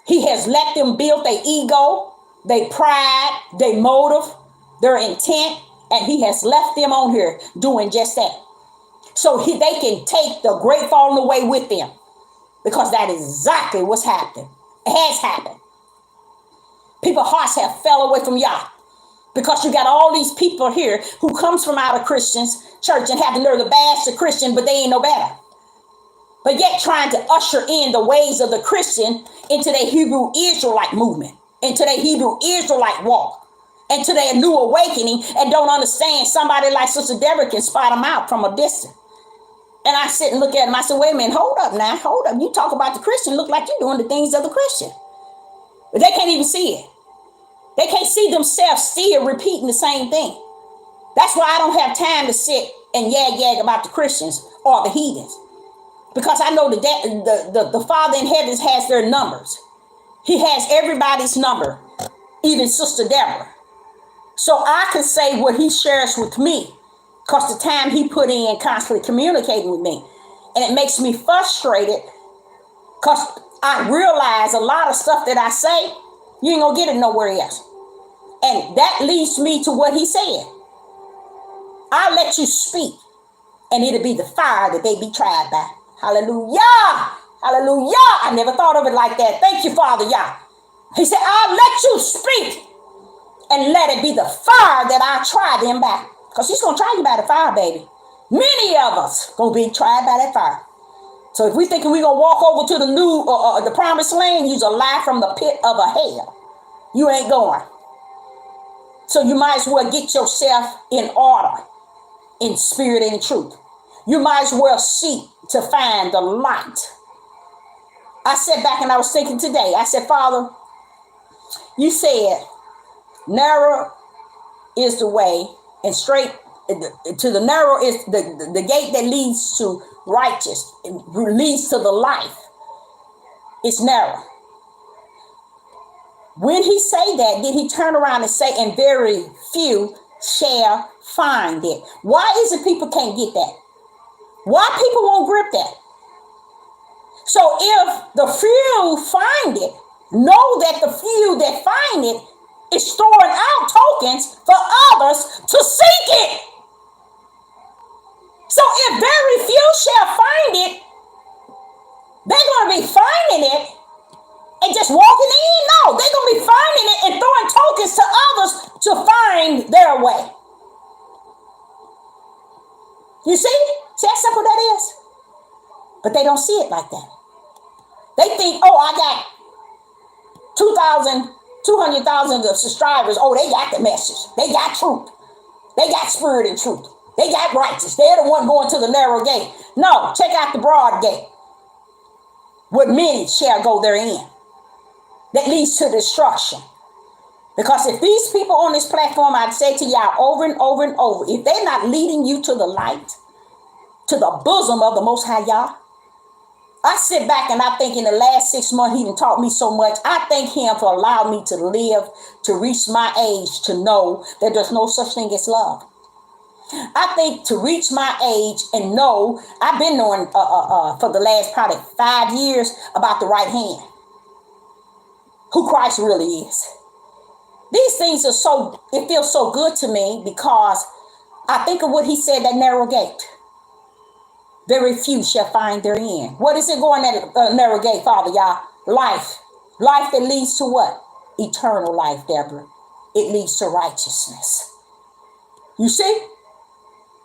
A: He has let them build their ego, their pride, their motive, their intent, and he has left them on here doing just that. So they can take the great falling away with them. Because that is exactly what's happened. It has happened. People's hearts have fell away from Yah. Because you got all these people here who comes from out of Christians church and have the nerve to bash the Christian, but they ain't no better. But yet trying to usher in the ways of the Christian into their Hebrew Israelite movement, into their Hebrew Israelite walk, into their new awakening, and don't understand somebody like Sister Deborah can spot them out from a distance. And I sit and look at them. I said, wait a minute, hold up now, hold up. You talk about the Christian, look like you're doing the things of the Christian. But they can't even see it. They can't see themselves still repeating the same thing. That's why I don't have time to sit and yag about the Christians or the heathens. Because I know that the Father in heaven has their numbers. He has everybody's number, even Sister Deborah. So I can say what he shares with me, because the time he put in constantly communicating with me. And it makes me frustrated because I realize a lot of stuff that I say, you ain't going to get it nowhere else. And that leads me to what he said. I'll let you speak, and it'll be the fire that they be tried by. Hallelujah. Hallelujah. I never thought of it like that. Thank you, Father Yah. He said, I'll let you speak, and let it be the fire that I try them by. Because he's going to try you by the fire, baby. Many of us going to be tried by that fire. So if we thinking we're going to walk over to the new, the promised land, use a lie from the pit of a hell. You ain't going. So you might as well get yourself in order, in spirit and in truth. You might as well seek to find the light. I sat back and I was thinking today, I said, Father, you said narrow is the way and straight to the narrow is the gate that leads to righteous, leads to the life. It's narrow. When he say that, did he turn around and say, and very few shall find it? Why is it people can't get that? Why people won't grip that? So if the few find it, know that the few that find it is storing out tokens for others to seek it. So if very few shall find it, they're going to be finding it and just walking in. No, they're going to be finding it and throwing tokens to others to find their way. You see? See how simple that is? But they don't see it like that. They think, oh, I got 200,000 of subscribers. Oh, they got the message. They got truth. They got spirit and truth. They got righteous. They're the one going to the narrow gate. No, check out the broad gate. What many shall go therein. That leads to destruction. Because if these people on this platform, I'd say to y'all over and over and over, if they're not leading you to the light, to the bosom of the Most High Yah, I sit back and I think in the last 6 months, he done taught me so much. I thank him for allowing me to live, to reach my age, to know that there's no such thing as love. I think to reach my age and know, I've been knowing for the last probably 5 years about the right hand, who Christ really is. These things are so, it feels so good to me because I think of what he said, that narrow gate. Very few shall find their end. What is it going at narrow gate, Father Yah? Life. Life that leads to what? Eternal life, Deborah. It leads to righteousness. You see?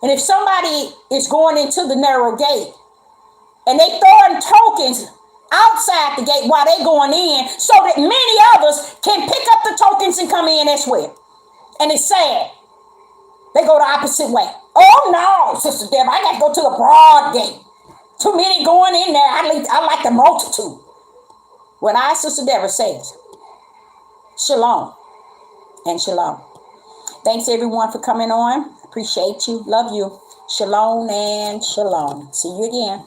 A: And if somebody is going into the narrow gate and they throwing tokens outside the gate while they going in so that many others can pick up the tokens and come in as well. And it's sad. They go the opposite way. Oh no, Sister Deborah, I got to go to the broad gate. Too many going in there. I like the multitude. When Sister Deborah says, shalom and shalom. Thanks everyone for coming on. Appreciate you. Love you. Shalom and shalom. See you again.